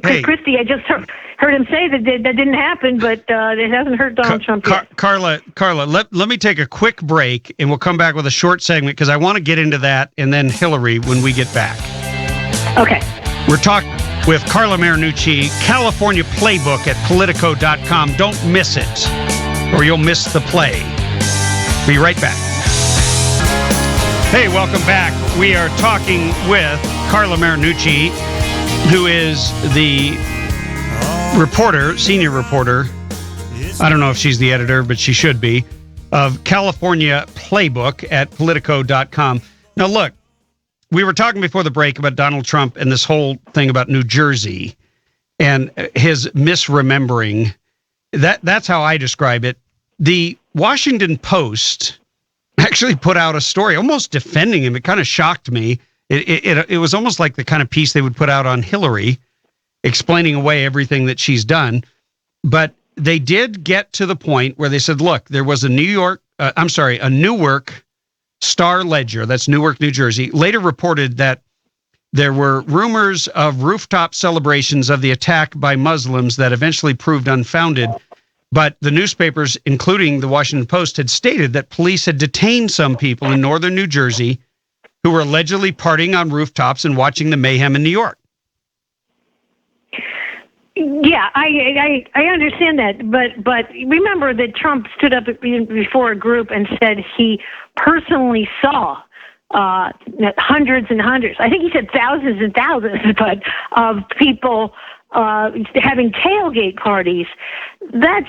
think Christie, I just heard him say that didn't happen, but it hasn't hurt Donald Trump yet. Carla, let me take a quick break, and we'll come back with a short segment, because I want to get into that, and then Hillary when we get back. Okay. We're talking with Carla Marinucci, California Playbook at Politico.com. Don't miss it, or you'll miss the play. Be right back. Hey, welcome back. We are talking with Carla Marinucci, who is the reporter, senior reporter, I don't know if she's the editor, but she should be, of California Playbook at Politico.com. Now, look, we were talking before the break about Donald Trump and this whole thing about New Jersey and his misremembering. That's how I describe it. The Washington Post actually put out a story almost defending him. It kind of shocked me. It was almost like the kind of piece they would put out on Hillary, explaining away everything that she's done. But they did get to the point where they said, look, there was a Newark Star-Ledger, that's Newark, New Jersey, later reported that there were rumors of rooftop celebrations of the attack by Muslims that eventually proved unfounded. But the newspapers, including the Washington Post, had stated that police had detained some people in northern New Jersey who were allegedly partying on rooftops and watching the mayhem in New York. Yeah, I understand that, but remember that Trump stood up before a group and said he personally saw hundreds and hundreds. I think he said thousands and thousands, but of people having tailgate parties. That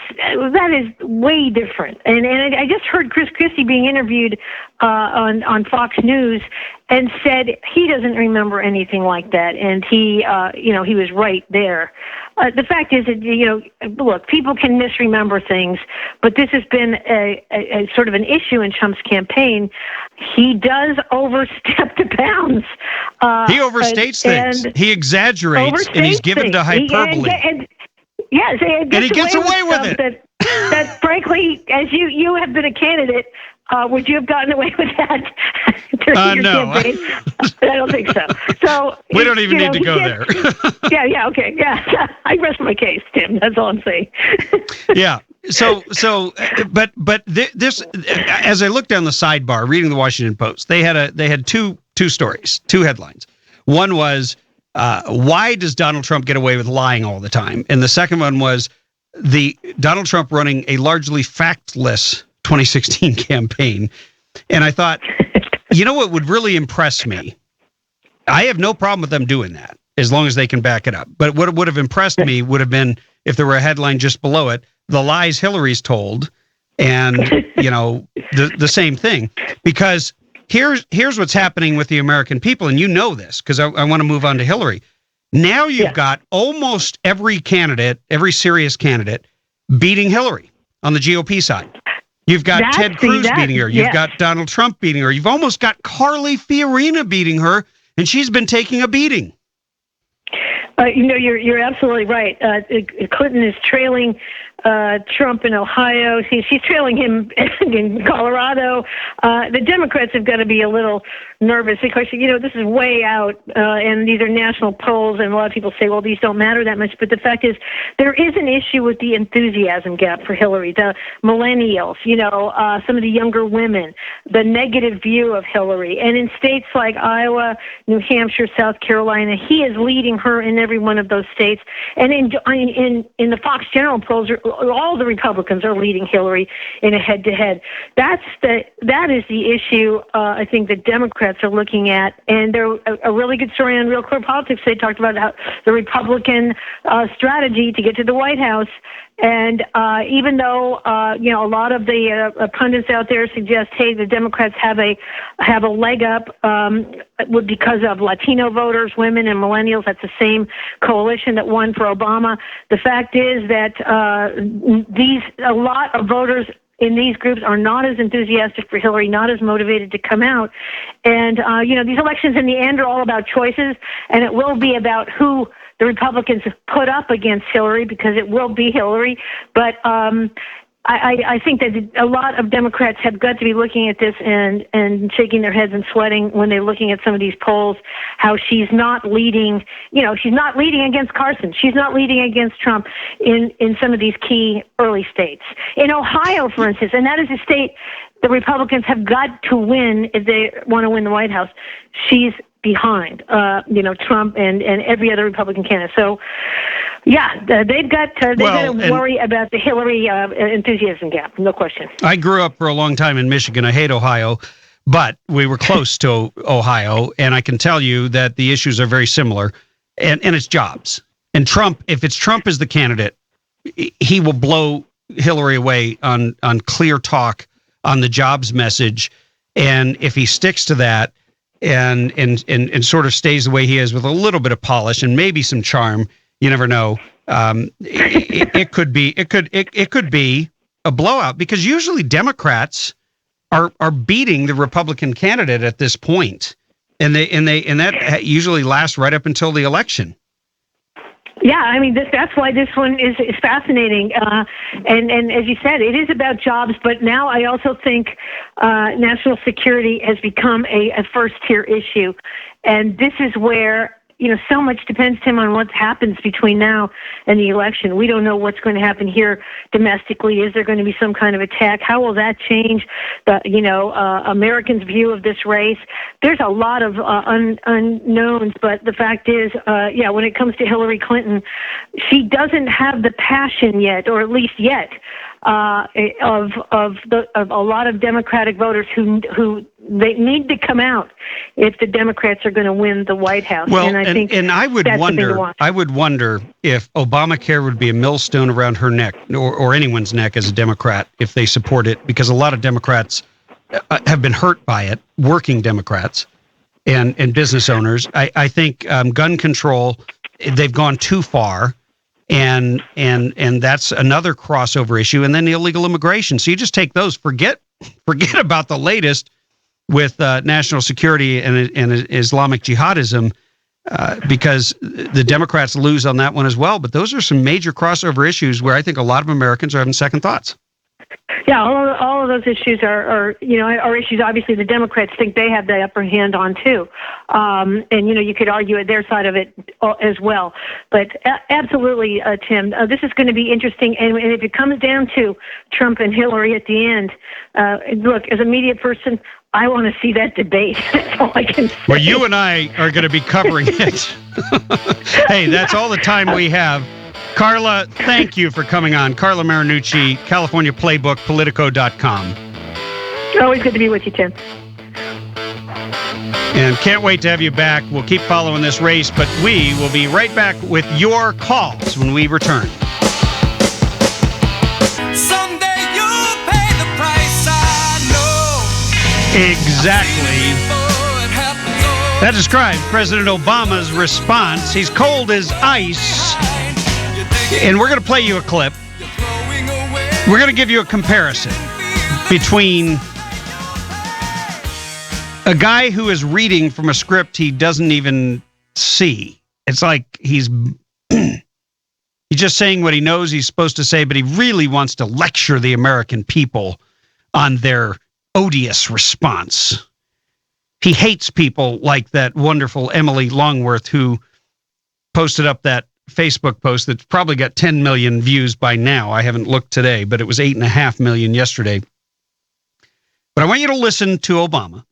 is way different. And I just heard Chris Christie being interviewed on Fox News and said he doesn't remember anything like that. And he was right there. The fact is that, look, people can misremember things, but this has been a sort of an issue in Trump's campaign. He does overstep the bounds. He overstates things. He exaggerates, and he's given to hyperbole. Yes, and he gets away with it. That frankly, as you have been a candidate, would you have gotten away with that during your campaign? I don't think so. So we don't even need to go there. Yeah, okay, yeah. I rest my case, Tim. That's all I'm saying. Yeah. But this, as I looked down the sidebar, reading the Washington Post, they had two stories, two headlines. One was, why does Donald Trump get away with lying all the time? And the second one was the Donald Trump running a largely factless 2016 campaign. And I thought, what would really impress me? I have no problem with them doing that as long as they can back it up. But what would have impressed me would have been if there were a headline just below it, the lies Hillary's told, and the same thing. Because here's what's happening with the American people, and you know this because I want to move on to Hillary. Now you've got almost every candidate, every serious candidate, beating Hillary on the GOP side. You've got Ted Cruz beating her. You've got Donald Trump beating her. You've almost got Carly Fiorina beating her, and she's been taking a beating. You're absolutely right. Clinton is trailing Trump in Ohio. She's trailing him in Colorado. The Democrats have got to be a little nervous because, this is way out, and these are national polls, and a lot of people say, well, these don't matter that much. But the fact is, there is an issue with the enthusiasm gap for Hillary, the millennials, some of the younger women, the negative view of Hillary. And in states like Iowa, New Hampshire, South Carolina, he is leading her in every one of those states. And in the Fox General polls, all the Republicans are leading Hillary in a head-to-head. That is the issue I think the Democrats are looking at. And there a really good story on Real Clear Politics. They talked about how the Republican strategy to get to the White House. And even though a lot of the pundits out there suggest, hey, the Democrats have a leg up because of Latino voters, women, and millennials. That's the same coalition that won for Obama. The fact is that a lot of voters in these groups are not as enthusiastic for Hillary, not as motivated to come out. And, these elections in the end are all about choices, and it will be about who the Republicans put up against Hillary, because it will be Hillary. But I think that a lot of Democrats have got to be looking at this and shaking their heads and sweating when they're looking at some of these polls, how she's not leading, she's not leading against Carson. She's not leading against Trump in some of these key early states. In Ohio, for instance, and that is a state the Republicans have got to win if they want to win the White House, she's behind, Trump and every other Republican candidate. So, they've got to worry about the Hillary enthusiasm gap, no question. I grew up for a long time in Michigan. I hate Ohio, but we were close to Ohio, and I can tell you that the issues are very similar, and it's jobs. And Trump, if it's Trump as the candidate, he will blow Hillary away on clear talk on the jobs message, and if he sticks to that, and sort of stays the way he is with a little bit of polish and maybe some charm, you never know. It could be a blowout, because usually Democrats are beating the Republican candidate at this point, and that usually lasts right up until the election. Yeah, I mean, that's why this one is fascinating. And as you said, it is about jobs, but now I also think national security has become a first-tier issue. And this is where, so much depends, Tim, on what happens between now and the election. We don't know what's going to happen here domestically. Is there going to be some kind of attack? How will that change the, Americans' view of this race? There's a lot of unknowns, but the fact is, when it comes to Hillary Clinton, she doesn't have the passion yet, or at least yet, of a lot of Democratic voters who they need to come out if the Democrats are going to win the White House. Well, and I think I would wonder if Obamacare would be a millstone around her neck or anyone's neck as a Democrat if they support it, because a lot of Democrats have been hurt by it, working Democrats and business owners. I think gun control, they've gone too far. And that's another crossover issue. And then the illegal immigration. So you just take those, forget about the latest with national security and Islamic jihadism, because the Democrats lose on that one as well. But those are some major crossover issues where I think a lot of Americans are having second thoughts. Yeah, all of those issues are issues obviously the Democrats think they have the upper hand on too. And, you could argue at their side of it as well. But absolutely, Tim, this is going to be interesting. And if it comes down to Trump and Hillary at the end, look, as a media person, I want to see that debate. That's all I can say. Well, you and I are going to be covering it. Hey, that's all the time we have. Carla, thank you for coming on. Carla Marinucci, California Playbook, Politico.com. Always good to be with you, Tim. And can't wait to have you back. We'll keep following this race, but we will be right back with your calls when we return. Someday you'll pay the price, I know. Exactly. That describes President Obama's response. He's cold as ice. And we're going to play you a clip. We're going to give you a comparison between a guy who is reading from a script he doesn't even see. It's like he's just saying what he knows he's supposed to say, but he really wants to lecture the American people on their odious response. He hates people like that wonderful Emily Longworth, who posted up that Facebook post that's probably got 10 million views by now. I haven't looked today, but it was 8.5 million yesterday. But I want you to listen to Obama.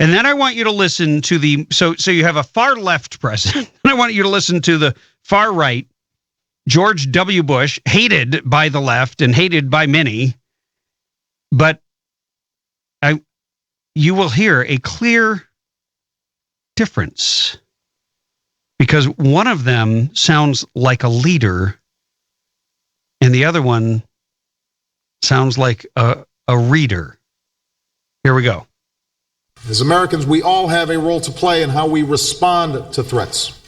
And then I want you to listen to so you have a far left president. And I want you to listen to the far right, George W. Bush, hated by the left and hated by many. But you will hear a clear difference, because one of them sounds like a leader and the other one sounds like a reader. Here we go. As Americans, we all have a role to play in how we respond to threats.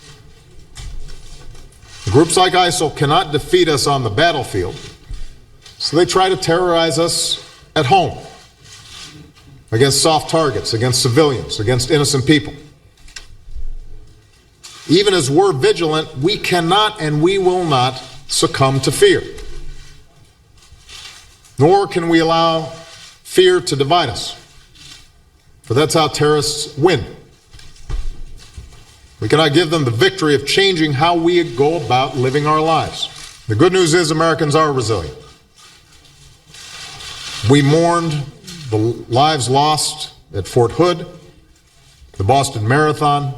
Groups like ISIL cannot defeat us on the battlefield, so they try to terrorize us at home, against soft targets, against civilians, against innocent people. Even as we're vigilant, we cannot and we will not succumb to fear. Nor can we allow fear to divide us, for that's how terrorists win. We cannot give them the victory of changing how we go about living our lives. The good news is Americans are resilient. We mourned the lives lost at Fort Hood, the Boston Marathon,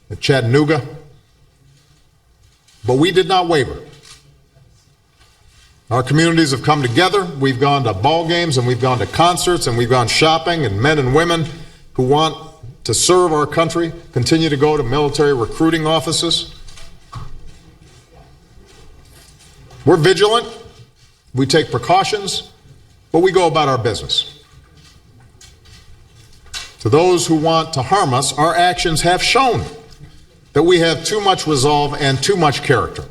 at Chattanooga, but we did not waver. Our communities have come together. We've gone to ball games and we've gone to concerts and we've gone shopping, and men and women who want to serve our country continue to go to military recruiting offices. We're vigilant, we take precautions, but we go about our business. To those who want to harm us, our actions have shown that we have too much resolve and too much character.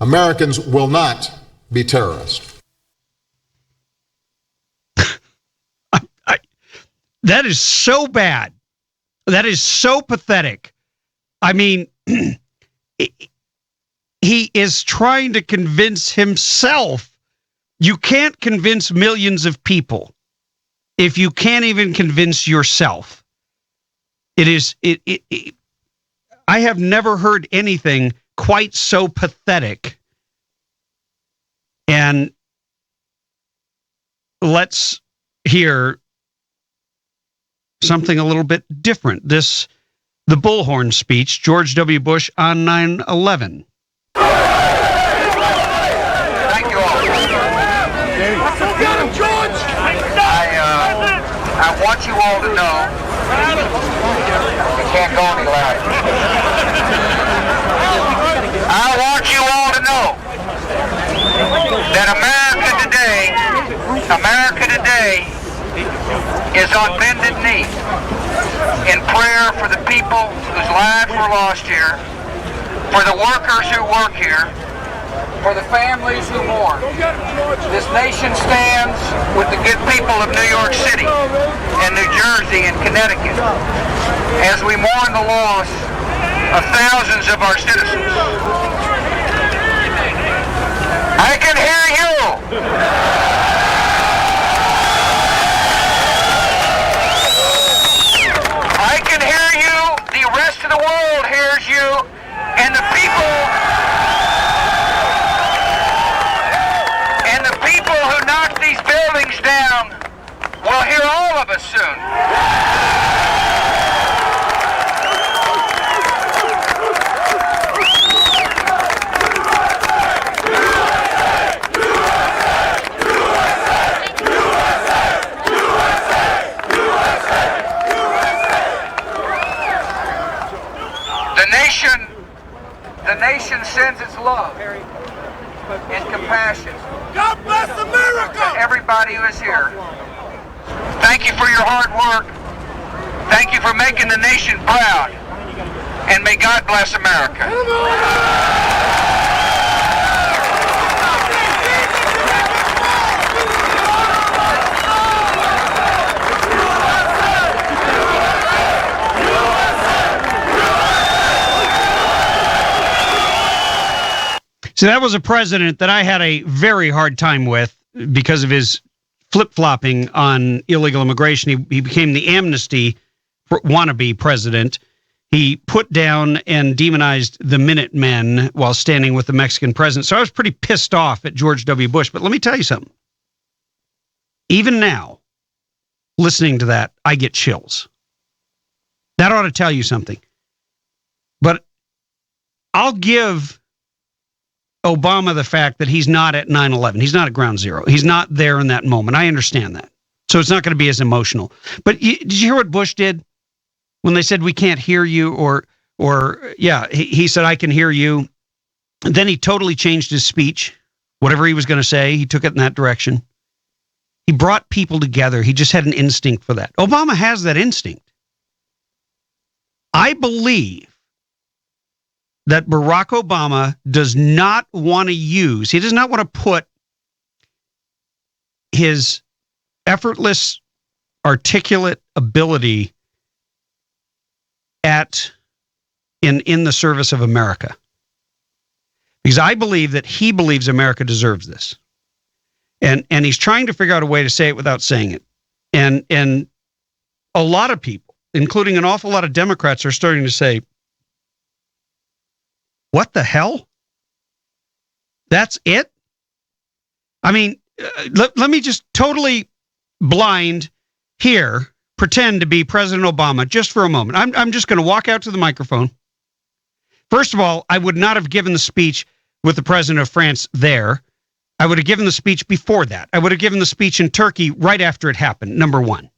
Americans will not be terrorized. That is so bad. That is so pathetic I mean, he is trying to convince himself. You can't convince millions of people if you can't even convince yourself. I have never heard anything quite so pathetic. And let's hear something a little bit different. The bullhorn speech, George W. Bush on 9/11. Thank you all. I want you all to know, you can't go any louder. I want you all to know that America today is on bended knee in prayer for the people whose lives were lost here, for the workers who work here, for the families who mourn. This nation stands with the good people of New York City and New Jersey and Connecticut as we mourn the loss of thousands of our citizens. I can hear you. I can hear you. The rest of the world hears you. And the people who knock these buildings down will hear all of us soon. The nation sends its love and compassion. God bless America! To everybody who is here. Thank you for your hard work. Thank you for making the nation proud. And may God bless America. So that was a president that I had a very hard time with because of his flip-flopping on illegal immigration. He became the amnesty wannabe president. He put down and demonized the Minutemen while standing with the Mexican president. So I was pretty pissed off at George W. Bush. But let me tell you something. Even now, listening to that, I get chills. That ought to tell you something. But I'll give Obama the fact that he's not at 9/11. He's not at ground zero. He's not there in that moment. I understand that. So it's not going to be as emotional. But did you hear what Bush did when they said, we can't hear you? He said, I can hear you. And then he totally changed his speech. Whatever he was going to say, he took it in that direction. He brought people together. He just had an instinct for that. Obama has that instinct. I believe that Barack Obama does not want to he does not want to put his effortless, articulate ability in the service of America. Because I believe that he believes America deserves this. And he's trying to figure out a way to say it without saying it. And a lot of people, including an awful lot of Democrats, are starting to say, what the hell? That's it? I mean, let me just totally blind here, pretend to be President Obama just for a moment. I'm just going to walk out to the microphone. First of all, I would not have given the speech with the president of France there. I would have given the speech before that. I would have given the speech in Turkey right after it happened, number one.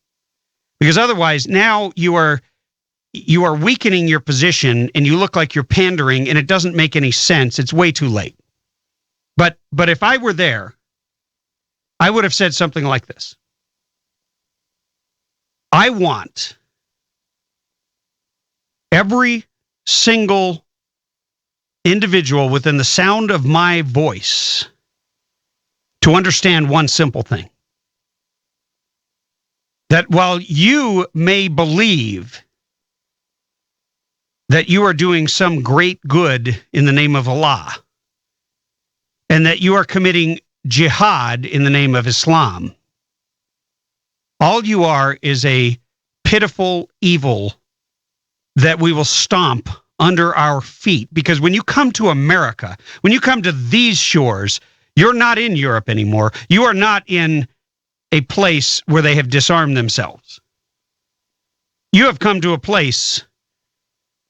Because otherwise, now you are weakening your position and you look like you're pandering and it doesn't make any sense. It's way too late. But if I were there, I would have said something like this. I want every single individual within the sound of my voice to understand one simple thing. That while you may believe that you are doing some great good in the name of Allah, and that you are committing jihad in the name of Islam. All you are is a pitiful evil that we will stomp under our feet. Because when you come to America, when you come to these shores, you're not in Europe anymore. You are not in a place where they have disarmed themselves. You have come to a place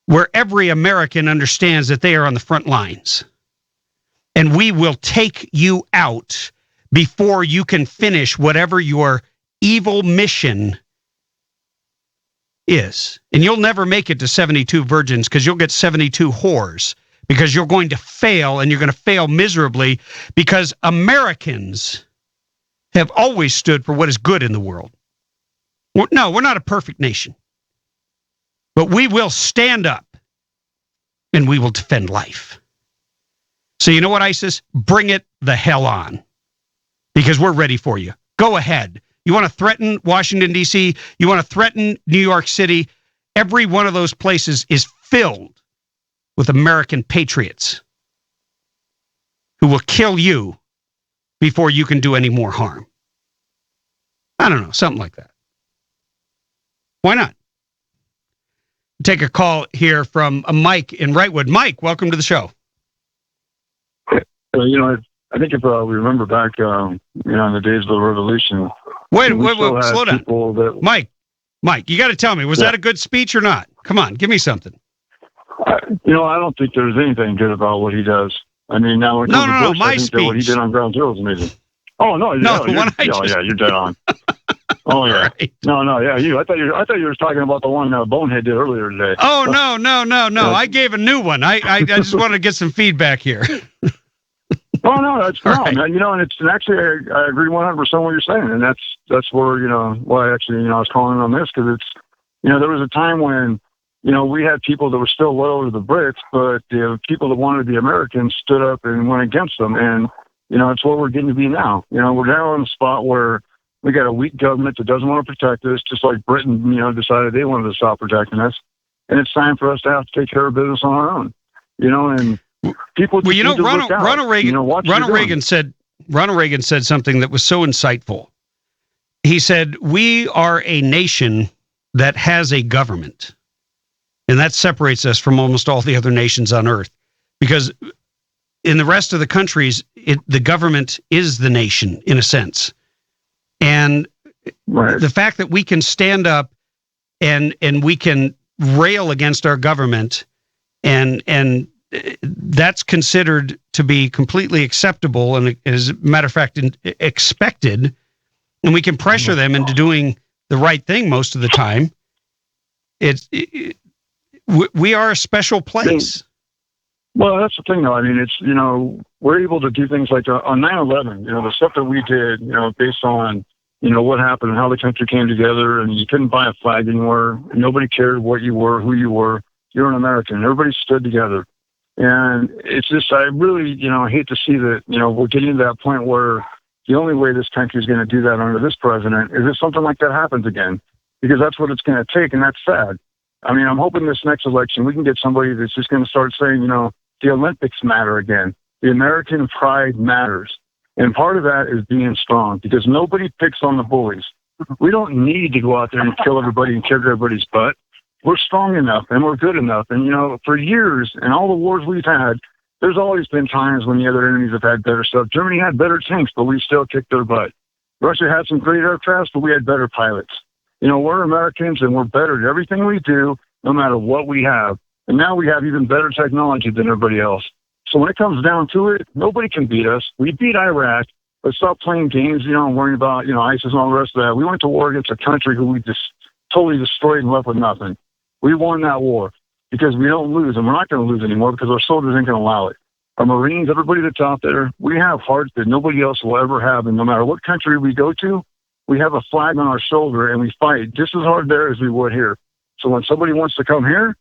where every American understands that they are on the front lines. And we will take you out before you can finish whatever your evil mission is. And you'll never make it to 72 virgins because you'll get 72 whores, because you're going to fail, and you're going to fail miserably, because Americans have always stood for what is good in the world. No, we're not a perfect nation. But we will stand up and we will defend life. So you know what, ISIS? Bring it the hell on, because we're ready for you. Go ahead. You want to threaten Washington, D.C.? You want to threaten New York City? Every one of those places is filled with American patriots who will kill you before you can do any more harm. I don't know, something like that. Why not? Take a call here from Mike in Wrightwood. Mike, welcome to the show. I think if we remember back, in the days of the revolution. Wait, slow down. Mike, you got to tell me, was that a good speech or not? Come on, give me something. I don't think there's anything good about what he does. I mean, now when my speech. What he did on Ground Zero is amazing. Oh no, you're dead on. Oh yeah, right. No, yeah, you. I thought you were talking about the one Bonehead did earlier today. Oh no! I gave a new one. I just wanted to get some feedback here. Oh no, that's right. And actually I agree 100% what you're saying, and that's where why actually I was calling on this, because it's there was a time when we had people that were still loyal to the Brits, but the people that wanted the Americans stood up and went against them, and it's where we're getting to be now. We're now in a spot where we got a weak government that doesn't want to protect us, just like Britain decided they wanted to stop protecting us, and it's time for us to have to take care of business on our own. And people. Well, Ronald Reagan said something that was so insightful. He said, "We are a nation that has a government, and that separates us from almost all the other nations on earth, because in the rest of the countries, the government is the nation in a sense, and the fact that we can stand up and we can rail against our government and that's considered to be completely acceptable and, as a matter of fact, expected, and we can pressure them into doing the right thing most of the time. We are a special place." Well, that's the thing, though. I mean, it's, we're able to do things like on 9/11, the stuff that we did, based on, what happened and how the country came together, and you couldn't buy a flag anywhere. Nobody cared what you were, who you were. You're an American. Everybody stood together. And it's just, I really, hate to see that, we're getting to that point where the only way this country is going to do that under this president is if something like that happens again, because that's what it's going to take, and that's sad. I mean, I'm hoping this next election we can get somebody that's just going to start saying, the Olympics matter again. The American pride matters. And part of that is being strong, because nobody picks on the bullies. We don't need to go out there and kill everybody and kick everybody's butt. We're strong enough and we're good enough. And, for years and all the wars we've had, there's always been times when the other enemies have had better stuff. Germany had better tanks, but we still kicked their butt. Russia had some great aircrafts, but we had better pilots. We're Americans and we're better at everything we do, no matter what we have. And now we have even better technology than everybody else. So when it comes down to it, nobody can beat us. We beat Iraq, but stop playing games, and worrying about, ISIS and all the rest of that. We went to war against a country who we just totally destroyed and left with nothing. We won that war because we don't lose, and we're not going to lose anymore because our soldiers ain't going to allow it. Our Marines, everybody that's out there, we have hearts that nobody else will ever have, and no matter what country we go to, we have a flag on our shoulder, and we fight just as hard there as we would here. So when somebody wants to come here,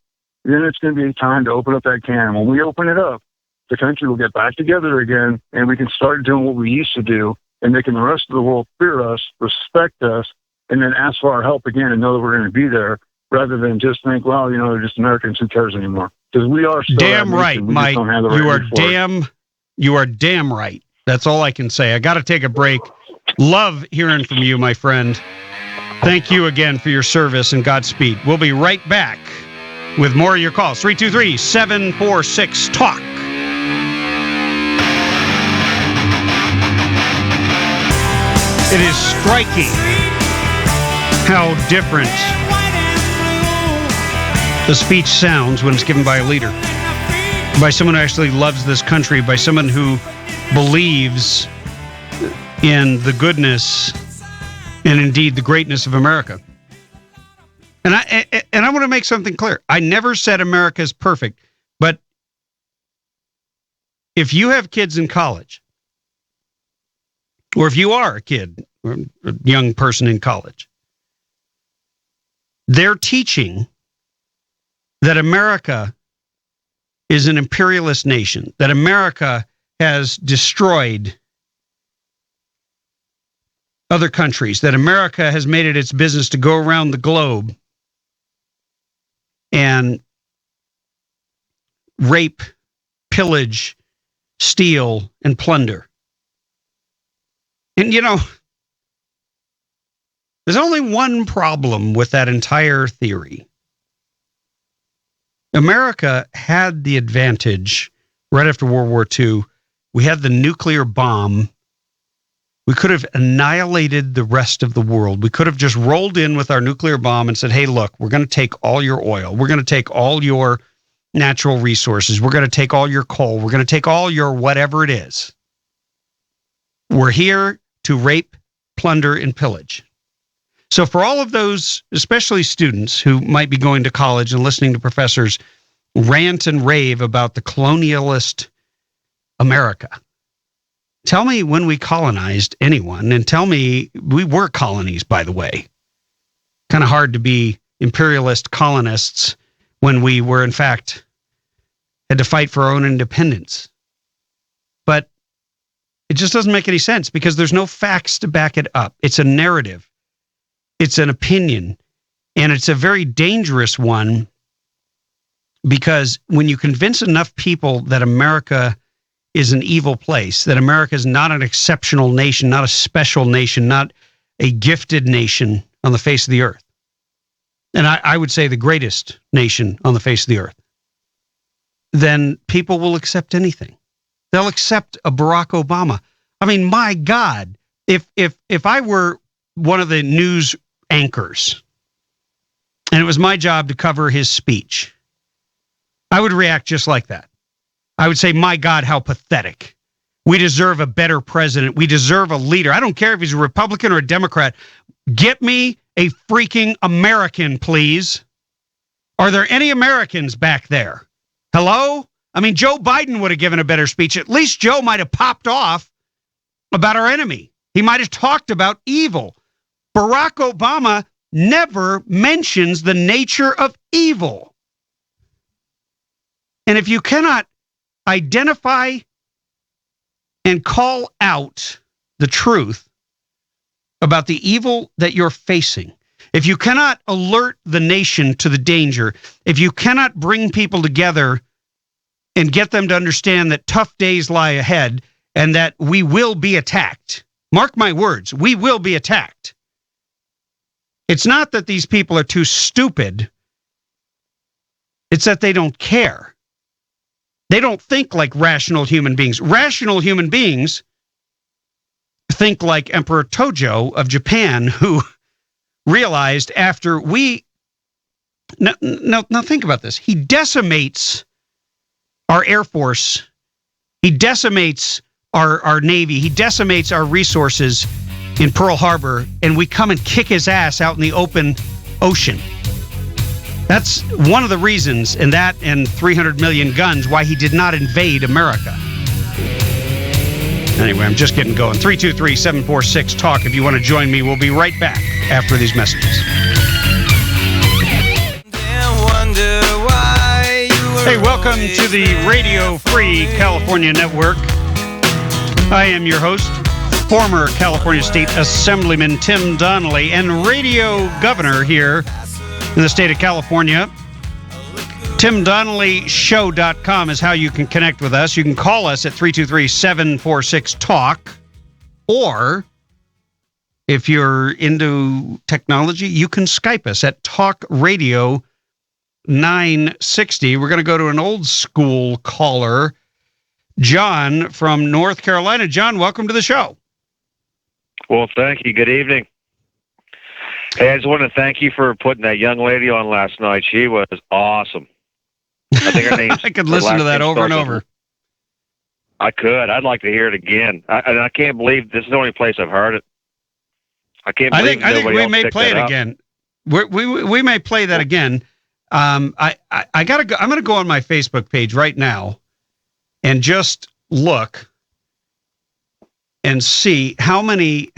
then it's going to be time to open up that can. When we open it up, the country will get back together again, and we can start doing what we used to do, and making the rest of the world fear us, respect us, and then ask for our help again and know that we're going to be there, rather than just think, well, they're just Americans, who cares anymore? Because we are still damn right, Mike. You are damn right. That's all I can say. I got to take a break. Love hearing from you, my friend. Thank you again for your service and Godspeed. We'll be right back with more of your calls. 323-746-TALK. It is striking how different the speech sounds when it's given by a leader, by someone who actually loves this country, by someone who believes in the goodness and indeed the greatness of America. And I want to make something clear. I never said America is perfect, but if you have kids in college, or if you are a kid or a young person in college, they're teaching that America is an imperialist nation, that America has destroyed other countries, that America has made it its business to go around the globe and rape, pillage, steal, and plunder. And, there's only one problem with that entire theory. America had the advantage right after World War II. We had the nuclear bomb. We could have annihilated the rest of the world. We could have just rolled in with our nuclear bomb and said, hey, look, we're going to take all your oil. We're going to take all your natural resources. We're going to take all your coal. We're going to take all your whatever it is. We're here to rape, plunder, and pillage. So for all of those, especially students who might be going to college and listening to professors rant and rave about the colonialist America, tell me when we colonized anyone, and tell me we were colonies, by the way. Kind of hard to be imperialist colonists when we were, in fact, had to fight for our own independence. But it just doesn't make any sense because there's no facts to back it up. It's a narrative. It's an opinion. And it's a very dangerous one because when you convince enough people that America is an evil place, that America is not an exceptional nation, not a special nation, not a gifted nation on the face of the earth, and I would say the greatest nation on the face of the earth, then people will accept anything. They'll accept a Barack Obama. I mean, my God, if I were one of the news anchors and it was my job to cover his speech, I would react just like that. I would say, my God, how pathetic. We deserve a better president. We deserve a leader. I don't care if he's a Republican or a Democrat. Get me a freaking American, please. Are there any Americans back there? Hello? I mean, Joe Biden would have given a better speech. At least Joe might have popped off about our enemy. He might have talked about evil. Barack Obama never mentions the nature of evil. And if you cannot identify and call out the truth about the evil that you're facing, if you cannot alert the nation to the danger, if you cannot bring people together and get them to understand that tough days lie ahead and that we will be attacked, mark my words, we will be attacked. It's not that these people are too stupid. It's that they don't care. They don't think like rational human beings. Rational human beings think like Emperor Tojo of Japan, who realized after we... Now think about this. He decimates our Air Force. He decimates our Navy. He decimates our resources in Pearl Harbor, and we come and kick his ass out in the open ocean. That's one of the reasons, and that and 300 million guns, why he did not invade America. Anyway, I'm just getting going. 323-746-TALK if you want to join me. We'll be right back after these messages. Hey, welcome to the Radio Free California Network. I am your host, former California State Assemblyman Tim Donnelly, and radio governor here in the state of California. TimDonnellyShow.com is how you can connect with us. You can call us at 323-746-TALK, or if you're into technology, you can Skype us at Talk Radio 960. We're going to go to an old school caller, John from North Carolina. John, welcome to the show. Well, thank you. Good evening. Hey, I just want to thank you for putting that young lady on last night. She was awesome. I think her name's... I could listen to that over and over. I could. I'd like to hear it again. I can't believe this is the only place I've heard it. I can't believe I think we may play it again. We may play that again. I gotta go. I'm going to go on my Facebook page right now and just look and see how many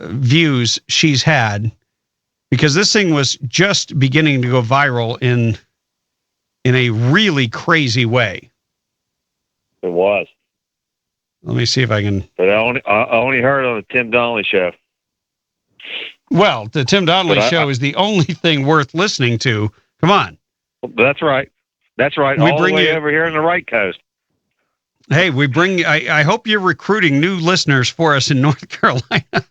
views she's had, because this thing was just beginning to go viral in a really crazy way. It was. Let me see if I can. But I only heard it on the Tim Donnelly Show. Well, the Tim Donnelly Show is the only thing worth listening to. Come on. That's right. That's right. All the way over here on the right coast. Hey, we bring. I hope you're recruiting new listeners for us in North Carolina.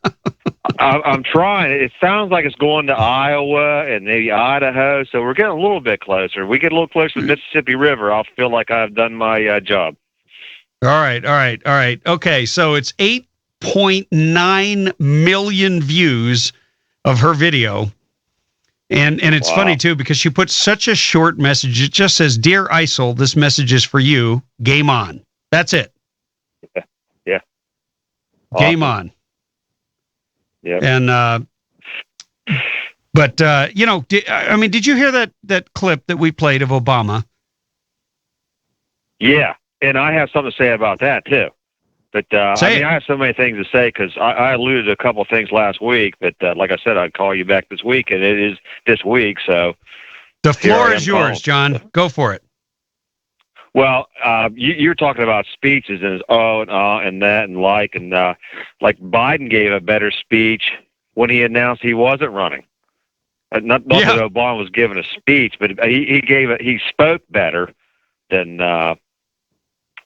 I'm trying. It sounds like it's going to Iowa and maybe Idaho, so we're getting a little bit closer. We get a little closer to the Mississippi River, I'll feel like I've done my job. All right. Okay, so it's 8.9 million views of her video. And it's funny, too, because she put such a short message. It just says, "Dear ISIL, this message is for you. Game on." That's it. Yeah. Game on. Yeah. And, but did you hear that clip that we played of Obama? Yeah. And I have something to say about that, too. But, I have so many things to say because I alluded to a couple of things last week. But, like I said, I'd call you back this week, and it is this week. So the floor is yours, John. Go for it. Well, you're talking about speeches and and that and like Biden gave a better speech when he announced he wasn't running. Not that Obama was giving a speech, but he spoke better than that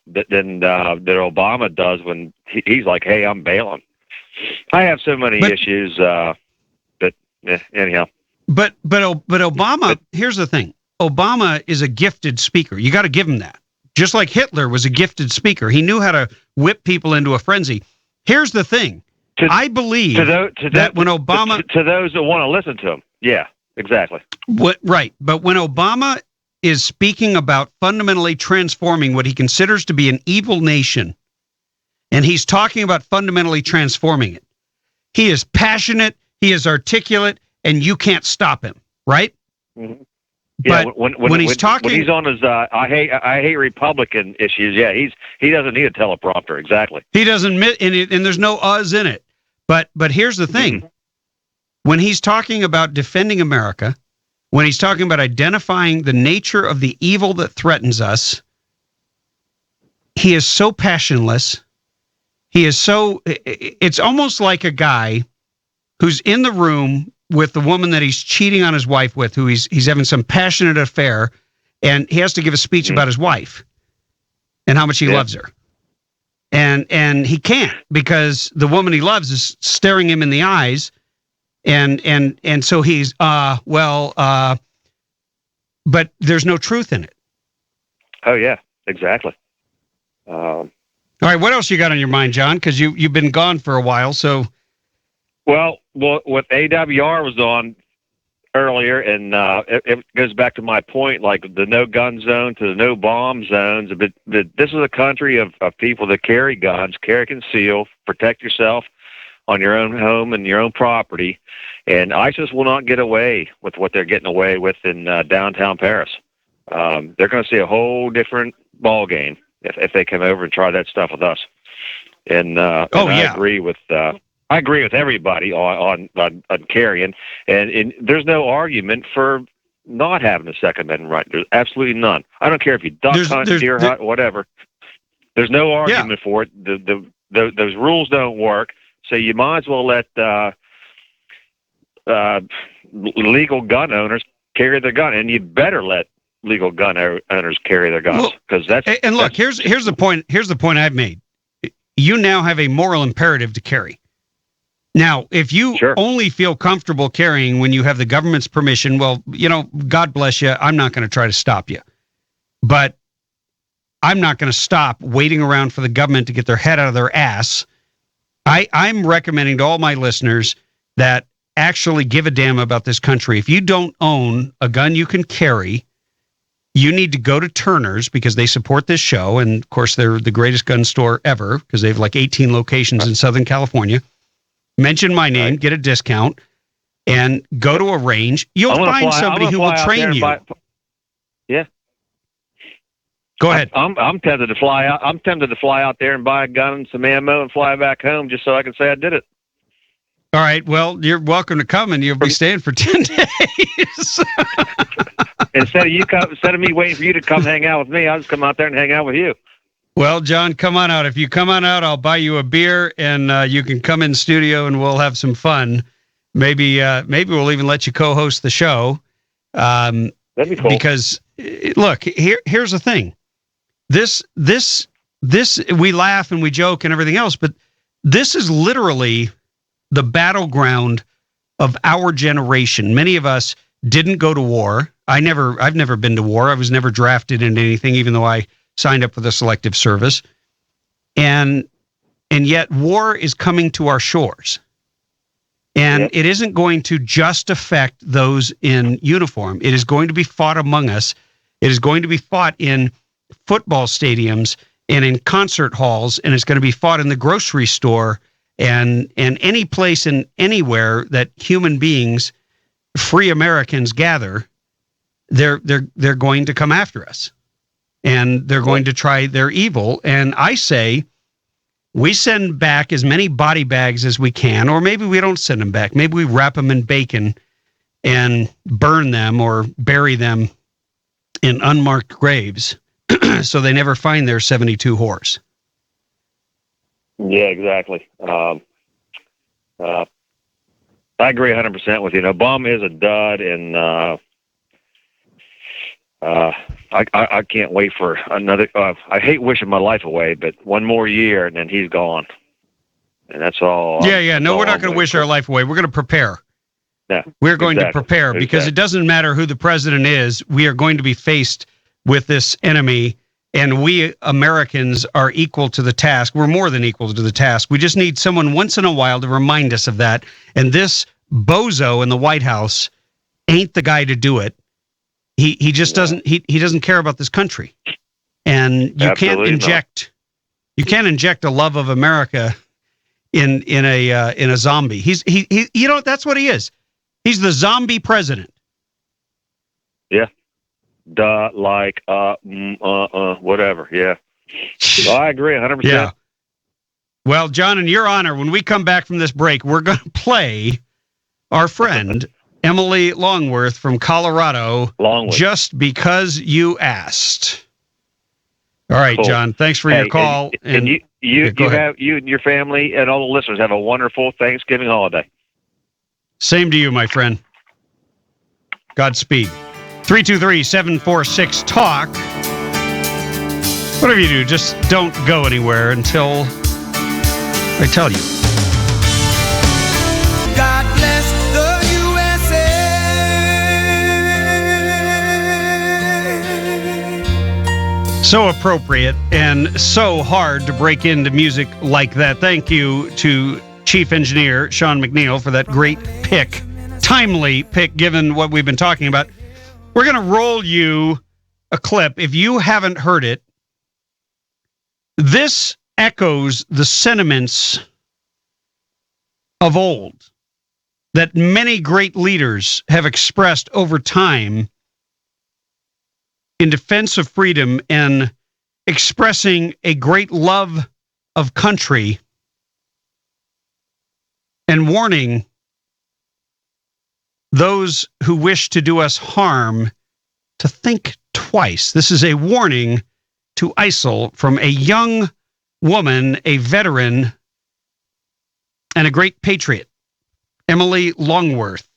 Obama does when he's like, "Hey, I'm bailing." I have so many issues, but anyhow. But Obama, here's the thing. Obama is a gifted speaker. You got to give him that. Just like Hitler was a gifted speaker. He knew how to whip people into a frenzy. Here's the thing. I believe that when Obama... To those that want to listen to him. Yeah, exactly. Right. But when Obama is speaking about fundamentally transforming what he considers to be an evil nation, and he's talking about fundamentally transforming it, he is passionate, he is articulate, and you can't stop him, right? Mm-hmm. Yeah, but when he's talking, when he's on his I hate Republican issues, yeah, he doesn't need a teleprompter, exactly. He doesn't, and there's no us in it. But here's the thing: when he's talking about defending America, when he's talking about identifying the nature of the evil that threatens us, he is so passionless. He is so. It's almost like a guy who's in the room with the woman that he's cheating on his wife with, who he's having some passionate affair, and he has to give a speech about his wife and how much he loves her. And he can't, because the woman he loves is staring him in the eyes, and so he's but there's no truth in it. Oh yeah, exactly. All right, what else you got on your mind, John? Because you've been gone for a while, so. Well, what AWR was on earlier, and it goes back to my point, like the no gun zone to the no bomb zones. But this is a country of people that carry guns, carry conceal, protect yourself on your own home and your own property. And ISIS will not get away with what they're getting away with in downtown Paris. They're going to see a whole different ball game if they come over and try that stuff with us. And I agree with. I agree with everybody on carrying, and there's no argument for not having a Second Amendment right. There's absolutely none. I don't care if you duck hunt, deer hunt, whatever. There's no argument for it. Those rules don't work, so you might as well let legal gun owners carry their gun, and you better let legal gun owners carry their guns, because And look, here's the point. Here's the point I've made. You now have a moral imperative to carry. Now, if you only feel comfortable carrying when you have the government's permission, well, God bless you. I'm not going to try to stop you. But I'm not going to stop waiting around for the government to get their head out of their ass. I'm recommending to all my listeners that actually give a damn about this country. If you don't own a gun you can carry, you need to go to Turner's, because they support this show. And, of course, they're the greatest gun store ever, because they have like 18 locations in Southern California. Mention my name, get a discount, and go to a range. You'll find somebody who will train you. Yeah. Go ahead. I'm tempted to fly out. I'm tempted to fly out there and buy a gun and some ammo and fly back home just so I can say I did it. All right. Well, you're welcome to come, and you'll be staying for 10 days. Instead of me waiting for you to come hang out with me, I'll just come out there and hang out with you. Well, John, come on out. If you come on out, I'll buy you a beer, and you can come in studio, and we'll have some fun. Maybe we'll even let you co-host the show. That'd be cool. Because look, here's the thing. This we laugh and we joke and everything else, but this is literally the battleground of our generation. Many of us didn't go to war. I've never been to war. I was never drafted into anything, even though I signed up for the selective service. And yet war is coming to our shores. And it isn't going to just affect those in uniform. It is going to be fought among us. It is going to be fought in football stadiums and in concert halls, and it's going to be fought in the grocery store and any place and anywhere that human beings, free Americans, gather. They're going to come after us, and they're going to try their evil. And I say, we send back as many body bags as we can, or maybe we don't send them back. Maybe we wrap them in bacon and burn them or bury them in unmarked graves so they never find their 72 whores. Yeah, exactly. I agree 100% with you. Obama is a dud, and I can't wait for another. I hate wishing my life away, but one more year and then he's gone, and that's all. No, we're not going to wish our life away. We're going to prepare. Yeah, we're going to prepare because it doesn't matter who the president is. We are going to be faced with this enemy, and we Americans are equal to the task. We're more than equal to the task. We just need someone once in a while to remind us of that. And this bozo in the White House ain't the guy to do it. He just doesn't he doesn't care about this country. And you can't inject a love of America in a zombie. He's that's what he is. He's the zombie president. Yeah. Whatever. Yeah. Well, I agree 100%. Yeah. Well, John, in your honor, when we come back from this break, we're going to play our friend Emily Longworth from Colorado, just because you asked. All right, cool. John, thanks for your call. And you and your family and all the listeners have a wonderful Thanksgiving holiday. Same to you, my friend. Godspeed. 323-746-TALK. Whatever you do, just don't go anywhere until I tell you. God bless the USA. So appropriate and so hard to break into music like that. Thank you to Chief Engineer Sean McNeil for that great pick. Timely pick given what we've been talking about. We're going to roll you a clip. If you haven't heard it, this echoes the sentiments of old that many great leaders have expressed over time in defense of freedom and expressing a great love of country and warning those who wish to do us harm to think twice. This is a warning to ISIL from a young woman, a veteran, and a great patriot, Emily Longworth.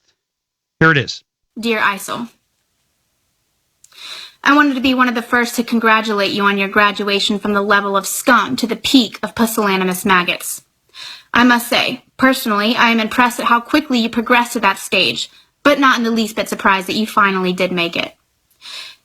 Here it is. Dear ISIL, I wanted to be one of the first to congratulate you on your graduation from the level of scum to the peak of pusillanimous maggots. I must say, personally, I am impressed at how quickly you progressed to that stage, but not in the least bit surprised that you finally did make it.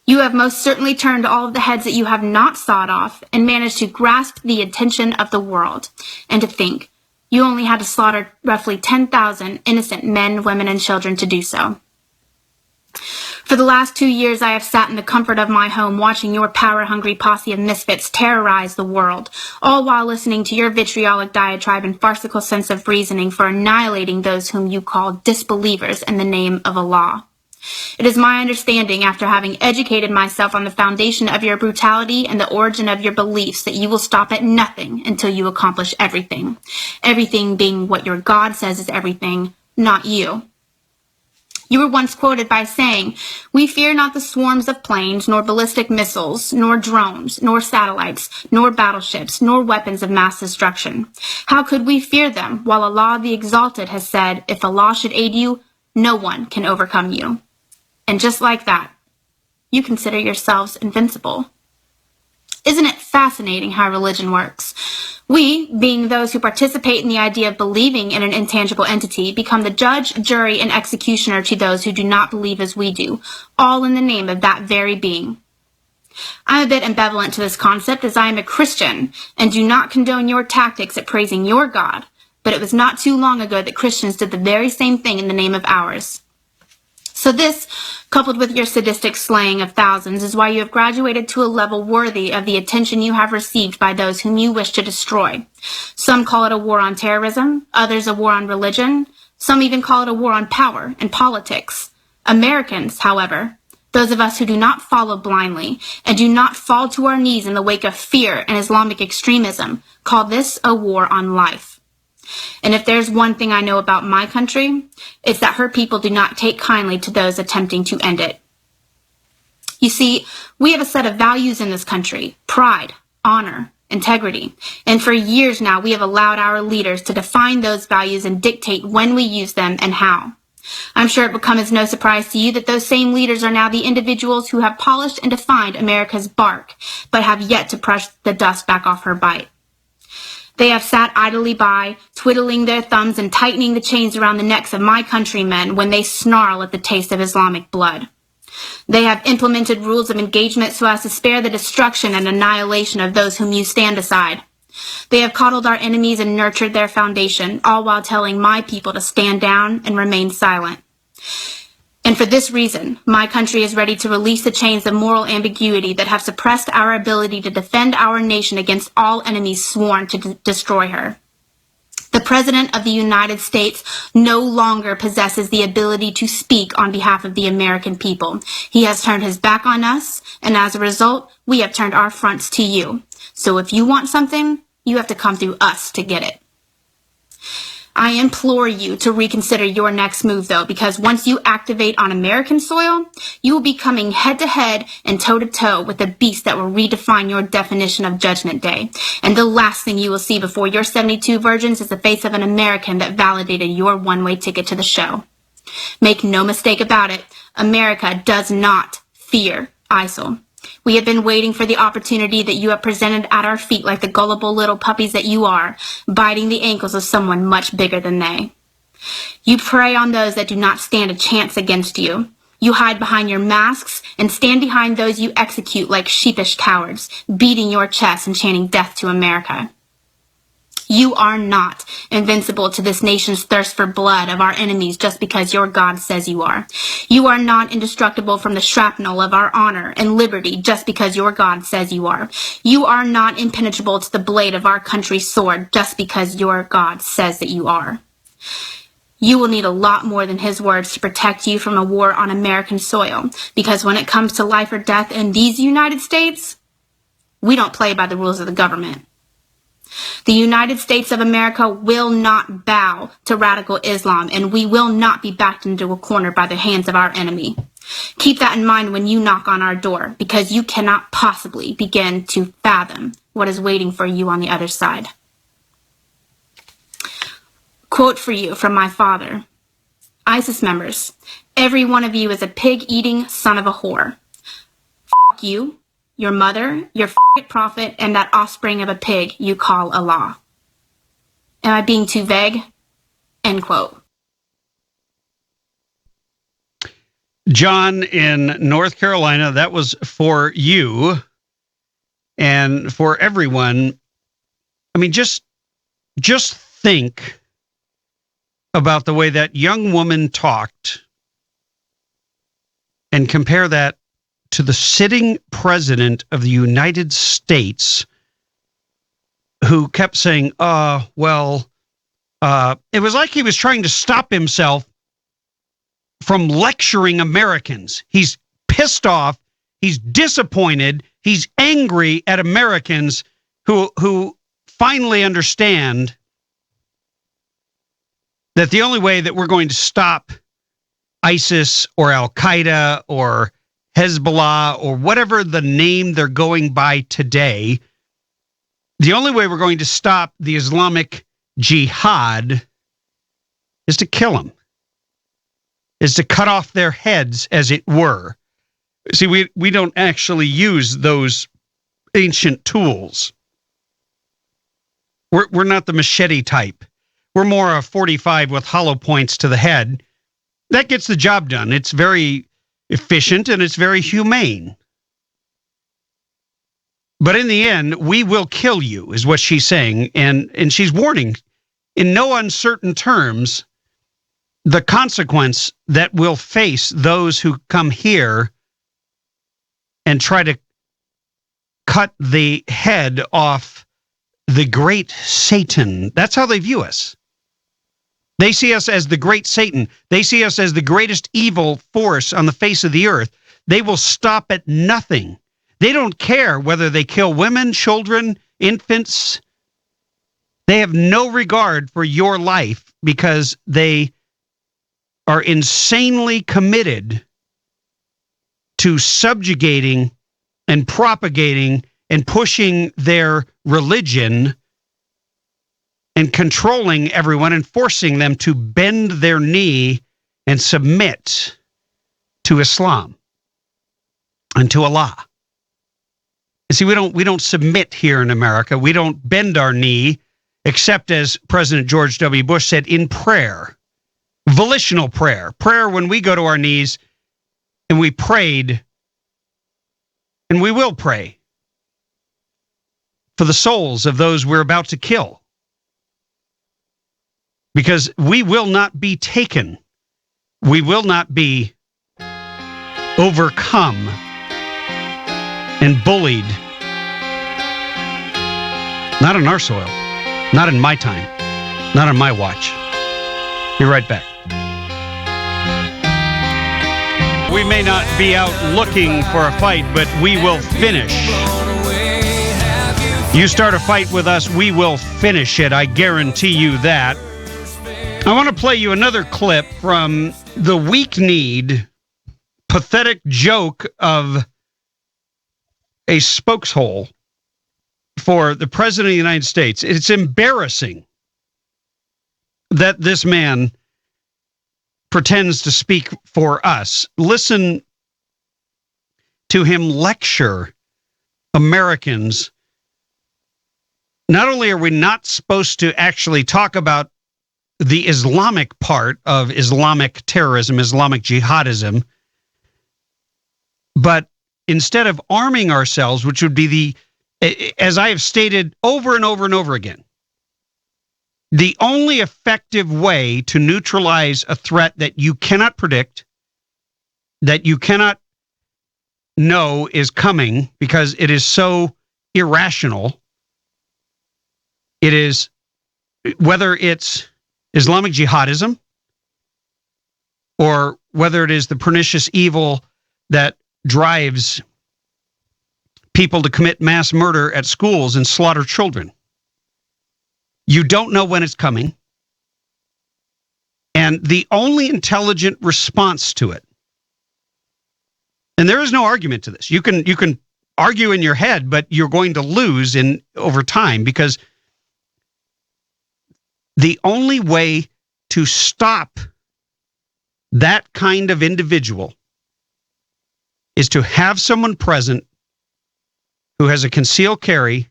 You have most certainly turned all of the heads that you have not sawed off and managed to grasp the attention of the world. And to think, you only had to slaughter roughly 10,000 innocent men, women, and children to do so. For the last 2 years, I have sat in the comfort of my home watching your power-hungry posse of misfits terrorize the world, all while listening to your vitriolic diatribe and farcical sense of reasoning for annihilating those whom you call disbelievers in the name of Allah. It is my understanding, after having educated myself on the foundation of your brutality and the origin of your beliefs, that you will stop at nothing until you accomplish everything. Everything being what your God says is everything, not you. You were once quoted by saying, "We fear not the swarms of planes, nor ballistic missiles, nor drones, nor satellites, nor battleships, nor weapons of mass destruction. How could we fear them, while Allah the Exalted has said, if Allah should aid you, no one can overcome you." And just like that, you consider yourselves invincible. Isn't it fascinating how religion works? We, being those who participate in the idea of believing in an intangible entity, become the judge, jury, and executioner to those who do not believe as we do, all in the name of that very being. I'm a bit ambivalent to this concept, as I am a Christian and do not condone your tactics at praising your God, but it was not too long ago that Christians did the very same thing in the name of ours. So this, coupled with your sadistic slaying of thousands, is why you have graduated to a level worthy of the attention you have received by those whom you wish to destroy. Some call it a war on terrorism, others a war on religion, some even call it a war on power and politics. Americans, however, those of us who do not follow blindly and do not fall to our knees in the wake of fear and Islamic extremism, call this a war on life. And if there's one thing I know about my country, it's that her people do not take kindly to those attempting to end it. You see, we have a set of values in this country: pride, honor, integrity. And for years now, we have allowed our leaders to define those values and dictate when we use them and how. I'm sure it will come as no surprise to you that those same leaders are now the individuals who have polished and defined America's bark, but have yet to brush the dust back off her bite. They have sat idly by, twiddling their thumbs and tightening the chains around the necks of my countrymen when they snarl at the taste of Islamic blood. They have implemented rules of engagement so as to spare the destruction and annihilation of those whom you stand aside. They have coddled our enemies and nurtured their foundation, all while telling my people to stand down and remain silent. And for this reason, my country is ready to release the chains of moral ambiguity that have suppressed our ability to defend our nation against all enemies sworn to destroy her. The President of the United States no longer possesses the ability to speak on behalf of the American people. He has turned his back on us, and as a result, we have turned our fronts to you. So if you want something, you have to come through us to get it. I implore you to reconsider your next move, though, because once you activate on American soil, you will be coming head-to-head and toe-to-toe with the beast that will redefine your definition of Judgment Day. And the last thing you will see before your 72 virgins is the face of an American that validated your one-way ticket to the show. Make no mistake about it, America does not fear ISIL. We have been waiting for the opportunity that you have presented at our feet like the gullible little puppies that you are, biting the ankles of someone much bigger than they. You prey on those that do not stand a chance against you. You hide behind your masks and stand behind those you execute like sheepish cowards, beating your chest and chanting death to America. You are not invincible to this nation's thirst for blood of our enemies just because your God says you are. You are not indestructible from the shrapnel of our honor and liberty just because your God says you are. You are not impenetrable to the blade of our country's sword just because your God says that you are. You will need a lot more than his words to protect you from a war on American soil, because when it comes to life or death in these United States, we don't play by the rules of the government. The United States of America will not bow to radical Islam, and we will not be backed into a corner by the hands of our enemy. Keep that in mind when you knock on our door, because you cannot possibly begin to fathom what is waiting for you on the other side. Quote for you from my father. ISIS members, every one of you is a pig-eating son of a whore. F*** you, your mother, your prophet, and that offspring of a pig you call Allah. Am I being too vague? End quote. John in North Carolina, that was for you and for everyone. I mean, just think about the way that young woman talked and compare that to the sitting president of the United States, who kept saying, it was like he was trying to stop himself from lecturing Americans. He's pissed off. He's disappointed. He's angry at Americans who finally understand that the only way that we're going to stop ISIS or Al-Qaeda or Hezbollah or whatever the name they're going by today, the only way we're going to stop the Islamic Jihad is to kill them, is to cut off their heads, as it were. See, we don't actually use those ancient tools. We're not the machete type. We're more a 45 with hollow points to the head. That gets the job done. It's very efficient and it's very humane. But in the end, we will kill you, is what she's saying. And she's warning, in no uncertain terms, the consequence that will face those who come here and try to cut the head off the great Satan. That's how they view us. They see us as the great Satan. They see us as the greatest evil force on the face of the earth. They will stop at nothing. They don't care whether they kill women, children, infants. They have no regard for your life because they are insanely committed to subjugating and propagating and pushing their religion and controlling everyone and forcing them to bend their knee and submit to Islam and to Allah. You see, we don't submit here in America. We don't bend our knee, except, as President George W. Bush said, in prayer. Volitional prayer. Prayer when we go to our knees and we prayed, and we will pray for the souls of those we're about to kill. Because we will not be taken. We will not be overcome and bullied. Not on our soil. Not in my time. Not on my watch. Be right back. We may not be out looking for a fight, but we will finish. You start a fight with us, we will finish it. I guarantee you that. I want to play you another clip from the weak-kneed, pathetic joke of a spokeshole for the President of the United States. It's embarrassing that this man pretends to speak for us. Listen to him lecture Americans. Not only are we not supposed to actually talk about the Islamic part of Islamic terrorism, Islamic jihadism, but instead of arming ourselves, which would be as I have stated over and over and over again, the only effective way to neutralize a threat that you cannot predict, that you cannot know is coming because it is so irrational, it is, whether it's Islamic jihadism or whether it is the pernicious evil that drives people to commit mass murder at schools and slaughter children. You don't know when it's coming. And the only intelligent response to it, and there is no argument to this. You can argue in your head, but you're going to lose over time, because the only way to stop that kind of individual is to have someone present who has a concealed carry,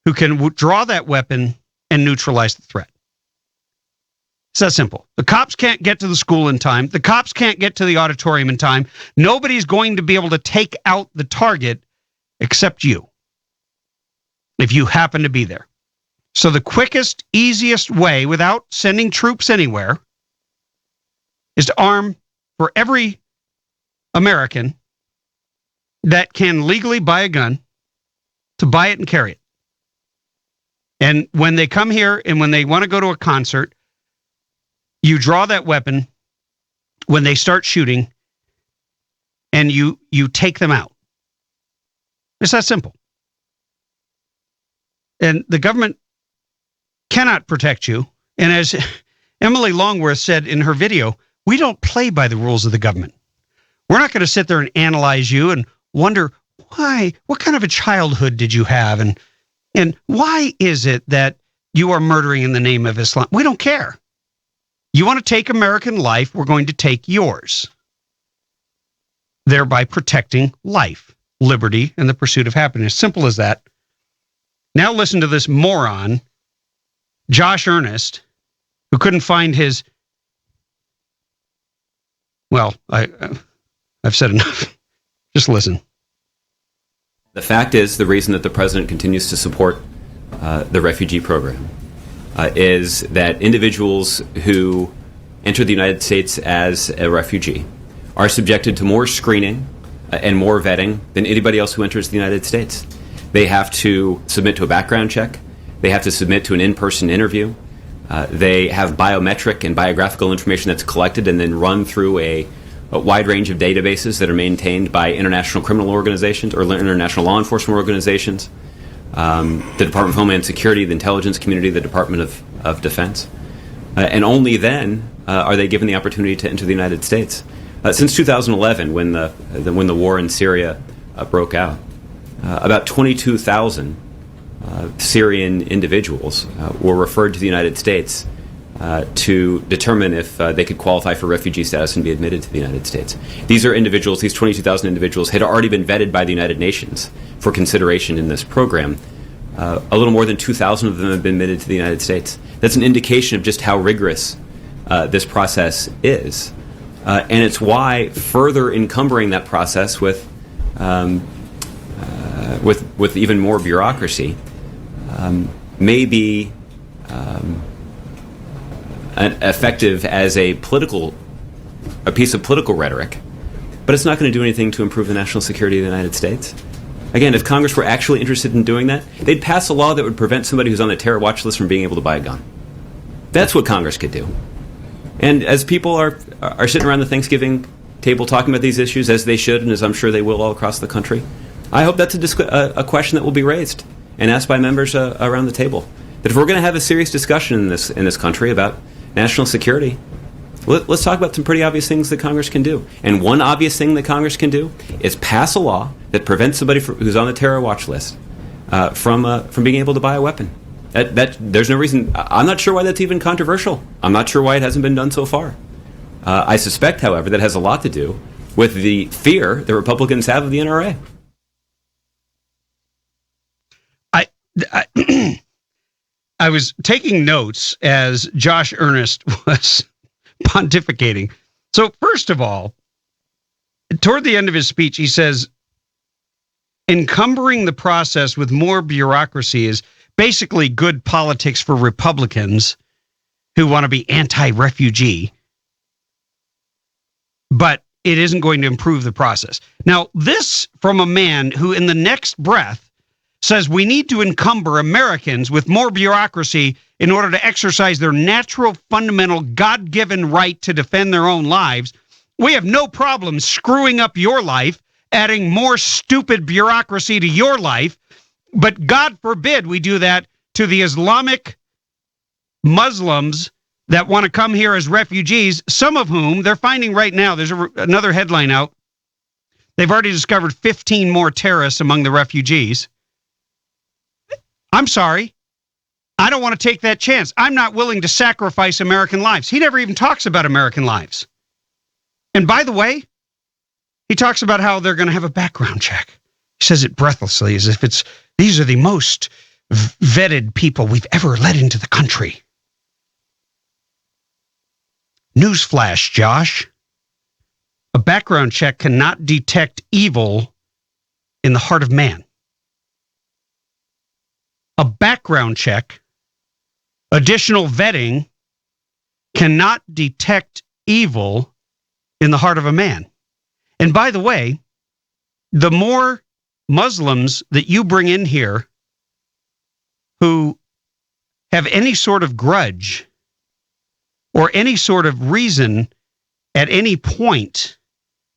who can draw that weapon and neutralize the threat. It's that simple. The cops can't get to the school in time. The cops can't get to the auditorium in time. Nobody's going to be able to take out the target except you, if you happen to be there. So the quickest, easiest way, without sending troops anywhere, is to arm for every American that can legally buy a gun, to buy it and carry it. And when they come here and when they want to go to a concert, you draw that weapon when they start shooting, and you take them out. It's that simple. And the government cannot protect you. And as Emily Longworth said in her video, we don't play by the rules of the government. We're not going to sit there and analyze you and wonder why, what kind of a childhood did you have? And why is it that you are murdering in the name of Islam? We don't care. You want to take American life, we're going to take yours, thereby protecting life, liberty, and the pursuit of happiness. Simple as that. Now listen to this moron, Josh Earnest, who couldn't find his... Well, I've said enough. Just listen. The fact is, the reason that the president continues to support the refugee program is that individuals who enter the United States as a refugee are subjected to more screening and more vetting than anybody else who enters the United States. They have to submit to a background check. They have to submit to an in-person interview. They have biometric and biographical information that's collected and then run through a wide range of databases that are maintained by international criminal organizations or international law enforcement organizations, the Department of Homeland Security, the intelligence community, the Department of Defense. And only then are they given the opportunity to enter the United States. Since 2011, when the war in Syria broke out, about 22,000 Syrian individuals were referred to the United States to determine if they could qualify for refugee status and be admitted to the United States. These are individuals, these 22,000 individuals had already been vetted by the United Nations for consideration in this program. A little more than 2,000 of them have been admitted to the United States. That's an indication of just how rigorous this process is. And it's why further encumbering that process with even more bureaucracy may be effective as a piece of political rhetoric, but it's not going to do anything to improve the national security of the United States. Again, if Congress were actually interested in doing that, they'd pass a law that would prevent somebody who's on the terror watch list from being able to buy a gun. That's what Congress could do. And as people are sitting around the Thanksgiving table talking about these issues, as they should, and as I'm sure they will all across the country, I hope that's a question that will be raised and asked by members around the table. That if we're going to have a serious discussion in this country about national security, let's talk about some pretty obvious things that Congress can do. And one obvious thing that Congress can do is pass a law that prevents somebody who's on the terror watch list from being able to buy a weapon. There's no reason. I'm not sure why that's even controversial. I'm not sure why it hasn't been done so far. I suspect, however, that has a lot to do with the fear the Republicans have of the NRA. I was taking notes as Josh Earnest was pontificating. So first of all, toward the end of his speech, he says, encumbering the process with more bureaucracy is basically good politics for Republicans who want to be anti-refugee, but it isn't going to improve the process. Now, this from a man who in the next breath says we need to encumber Americans with more bureaucracy in order to exercise their natural, fundamental, God-given right to defend their own lives. We have no problem screwing up your life, adding more stupid bureaucracy to your life, but God forbid we do that to the Islamic Muslims that want to come here as refugees, some of whom they're finding right now. There's another headline out. They've already discovered 15 more terrorists among the refugees. I'm sorry. I don't want to take that chance. I'm not willing to sacrifice American lives. He never even talks about American lives. And by the way, he talks about how they're going to have a background check. He says it breathlessly as if these are the most vetted people we've ever let into the country. Newsflash, Josh. A background check cannot detect evil in the heart of man. A background check, additional vetting, cannot detect evil in the heart of a man. And by the way, the more Muslims that you bring in here who have any sort of grudge or any sort of reason at any point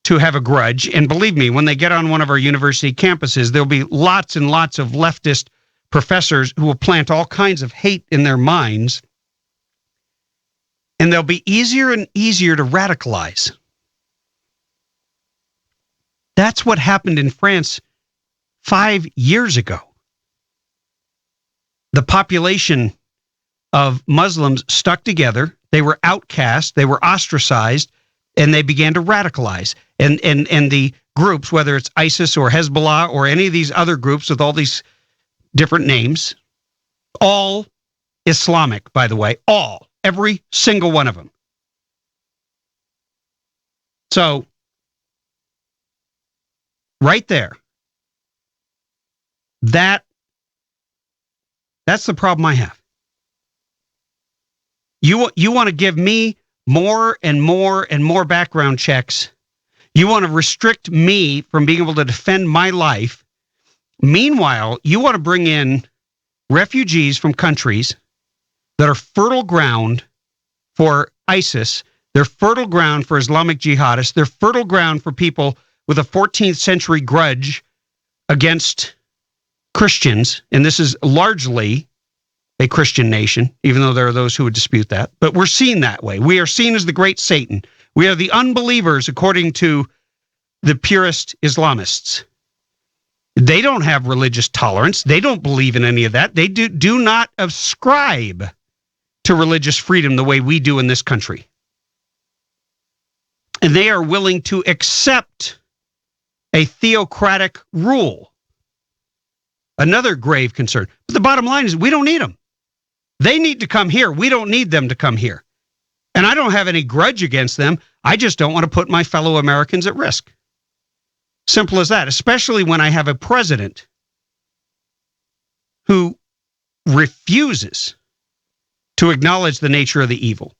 to have a grudge, and believe me, when they get on one of our university campuses, there'll be lots and lots of leftist professors who will plant all kinds of hate in their minds, and they'll be easier and easier to radicalize. That's what happened in France 5 years ago. The population of Muslims stuck together. They were outcast. They were ostracized, and they began to radicalize. And the groups, whether it's ISIS or Hezbollah or any of these other groups with all these different names, all Islamic, by the way, every single one of them. So, right there, that's the problem I have. You want to give me more and more and more background checks. You want to restrict me from being able to defend my life. Meanwhile, you want to bring in refugees from countries that are fertile ground for ISIS. They're fertile ground for Islamic jihadists. They're fertile ground for people with a 14th century grudge against Christians. And this is largely a Christian nation, even though there are those who would dispute that. But we're seen that way. We are seen as the great Satan. We are the unbelievers, according to the purist Islamists. They don't have religious tolerance. They don't believe in any of that. They do not ascribe to religious freedom the way we do in this country. And they are willing to accept a theocratic rule. Another grave concern. But the bottom line is we don't need them. They need to come here. We don't need them to come here. And I don't have any grudge against them. I just don't want to put my fellow Americans at risk. Simple as that, especially when I have a president who refuses to acknowledge the nature of the evil.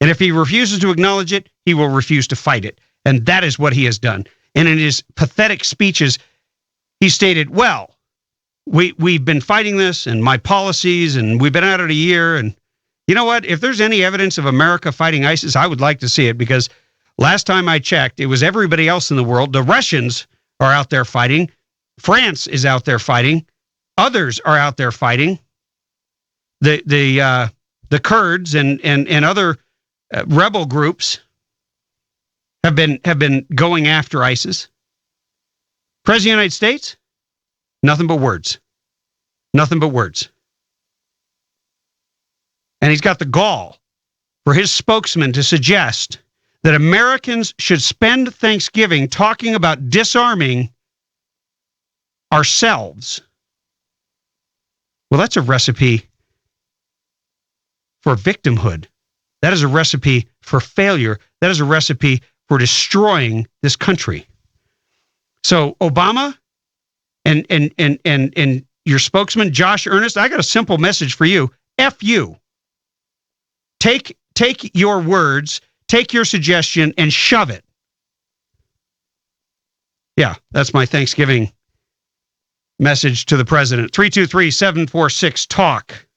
And if he refuses to acknowledge it, he will refuse to fight it. And that is what he has done. And in his pathetic speeches, he stated, well, we've been fighting this and my policies, and we've been at it a year. And you know what? If there's any evidence of America fighting ISIS, I would like to see it, because last time I checked, it was everybody else in the world. The Russians are out there fighting. France is out there fighting. Others are out there fighting. The Kurds and other rebel groups have been going after ISIS. President of the United States, nothing but words. Nothing but words. And he's got the gall for his spokesman to suggest that Americans should spend Thanksgiving talking about disarming ourselves. Well, that's a recipe for victimhood. That is a recipe for failure. That is a recipe for destroying this country. So Obama and your spokesman, Josh Earnest, I got a simple message for you. F you. Take your words, take your suggestion, and shove it. Yeah, that's my Thanksgiving message to the president. 323-746-TALK.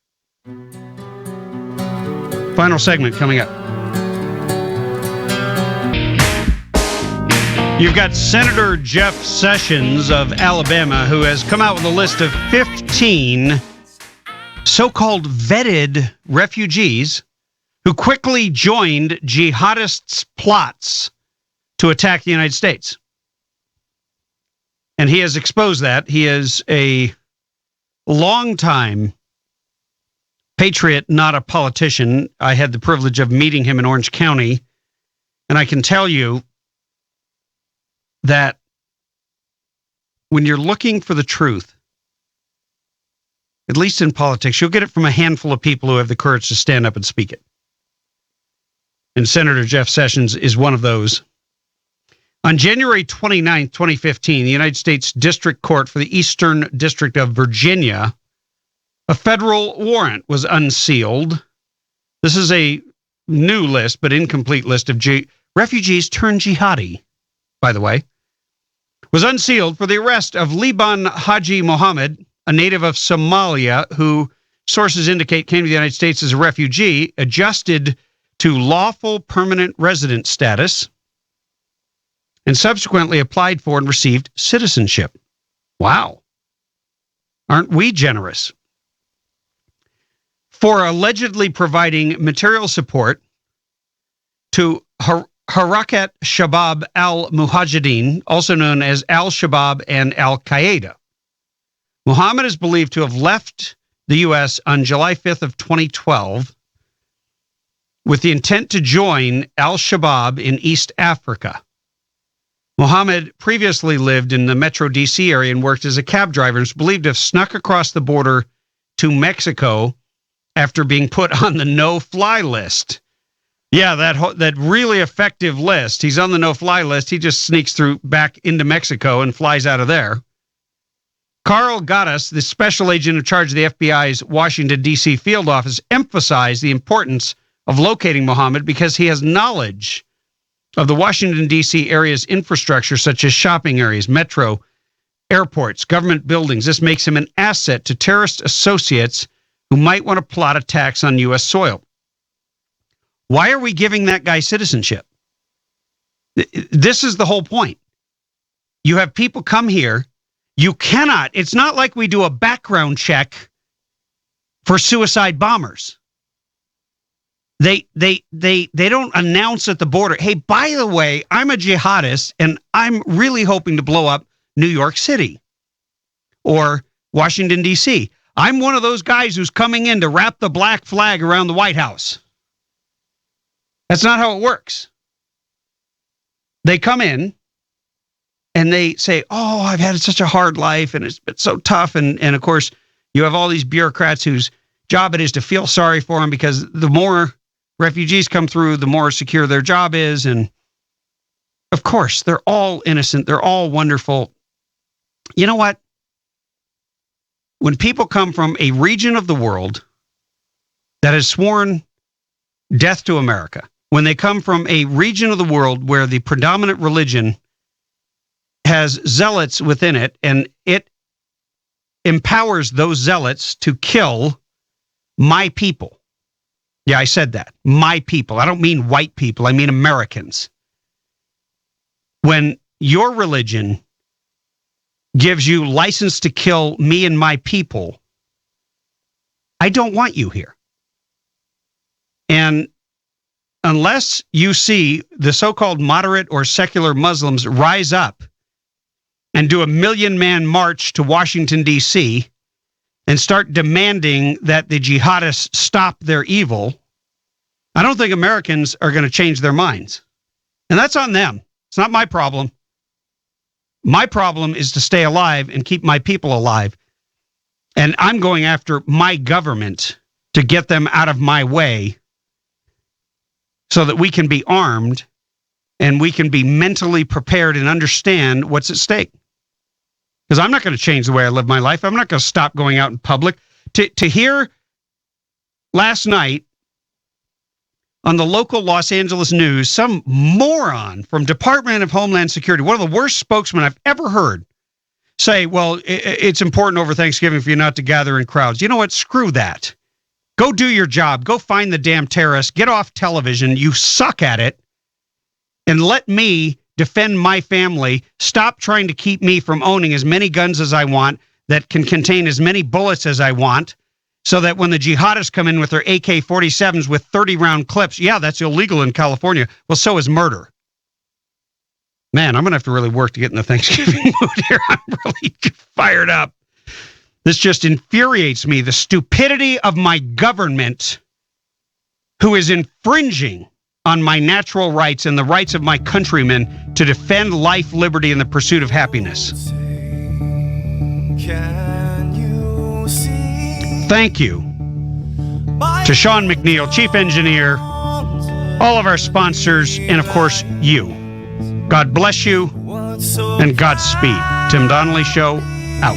Final segment coming up. You've got Senator Jeff Sessions of Alabama, who has come out with a list of 15 so-called vetted refugees who quickly joined jihadists' plots to attack the United States. And he has exposed that. He is a longtime patriot, not a politician. I had the privilege of meeting him in Orange County, and I can tell you that when you're looking for the truth, at least in politics, you'll get it from a handful of people who have the courage to stand up and speak it. And Senator Jeff Sessions is one of those. On January 29, 2015, the United States District Court for the Eastern District of Virginia, a federal warrant was unsealed. This is a new list, but incomplete list of refugees turned jihadi, by the way, was unsealed for the arrest of Liban Haji Mohammed, a native of Somalia, who sources indicate came to the United States as a refugee, adjusted to lawful permanent resident status, and subsequently applied for and received citizenship. Wow. Aren't we generous? For allegedly providing material support to Harakat Shabab al-Mujahideen, also known as Al-Shabaab and Al-Qaeda. Muhammad is believed to have left the U.S. on July 5th of 2012 with the intent to join Al-Shabaab in East Africa. Muhammad previously lived in the Metro D.C. area and worked as a cab driver and is believed to have snuck across the border to Mexico after being put on the no-fly list. Yeah, that really effective list. He's on the no-fly list. He just sneaks through back into Mexico and flies out of there. Carl Gaddis, the special agent in charge of the FBI's Washington, D.C. field office, emphasized the importance of locating Muhammad because he has knowledge of the Washington, D.C. area's infrastructure, such as shopping areas, metro, airports, government buildings. This makes him an asset to terrorist associates who might want to plot attacks on U.S. soil. Why are we giving that guy citizenship? This is the whole point. You have people come here. You cannot, it's not like we do a background check for suicide bombers. They don't announce at the border, hey, by the way, I'm a jihadist and I'm really hoping to blow up New York City or Washington, D.C. I'm one of those guys who's coming in to wrap the black flag around the White House. That's not how it works. They come in and they say, oh, I've had such a hard life and it's been so tough. And of course, you have all these bureaucrats whose job it is to feel sorry for them because the more refugees come through, the more secure their job is. And of course, they're all innocent. They're all wonderful. You know what? When people come from a region of the world that has sworn death to America, when they come from a region of the world where the predominant religion has zealots within it, and it empowers those zealots to kill my people. Yeah, I said that. My people. I don't mean white people. I mean Americans. When your religion gives you license to kill me and my people, I don't want you here. And unless you see the so-called moderate or secular Muslims rise up and do a 1,000,000-man march to Washington, D.C., and start demanding that the jihadists stop their evil, I don't think Americans are going to change their minds. And that's on them. It's not my problem. My problem is to stay alive and keep my people alive. And I'm going after my government to get them out of my way so that we can be armed and we can be mentally prepared and understand what's at stake. Because I'm not going to change the way I live my life. I'm not going to stop going out in public. To hear last night on the local Los Angeles news, some moron from Department of Homeland Security, one of the worst spokesmen I've ever heard, say, well, it's important over Thanksgiving for you not to gather in crowds. You know what? Screw that. Go do your job. Go find the damn terrorists. Get off television. You suck at it. And let me defend my family. Stop trying to keep me from owning as many guns as I want that can contain as many bullets as I want, so that when the jihadists come in with their AK-47s with 30-round clips, yeah, that's illegal in California. Well, so is murder. Man, I'm going to have to really work to get in the Thanksgiving mood here. I'm really fired up. This just infuriates me. The stupidity of my government, who is infringing on my natural rights and the rights of my countrymen to defend life, liberty, and the pursuit of happiness. Thank you to Sean McNeil, Chief Engineer, all of our sponsors, and of course, you. God bless you, and Godspeed. Tim Donnelly Show, out.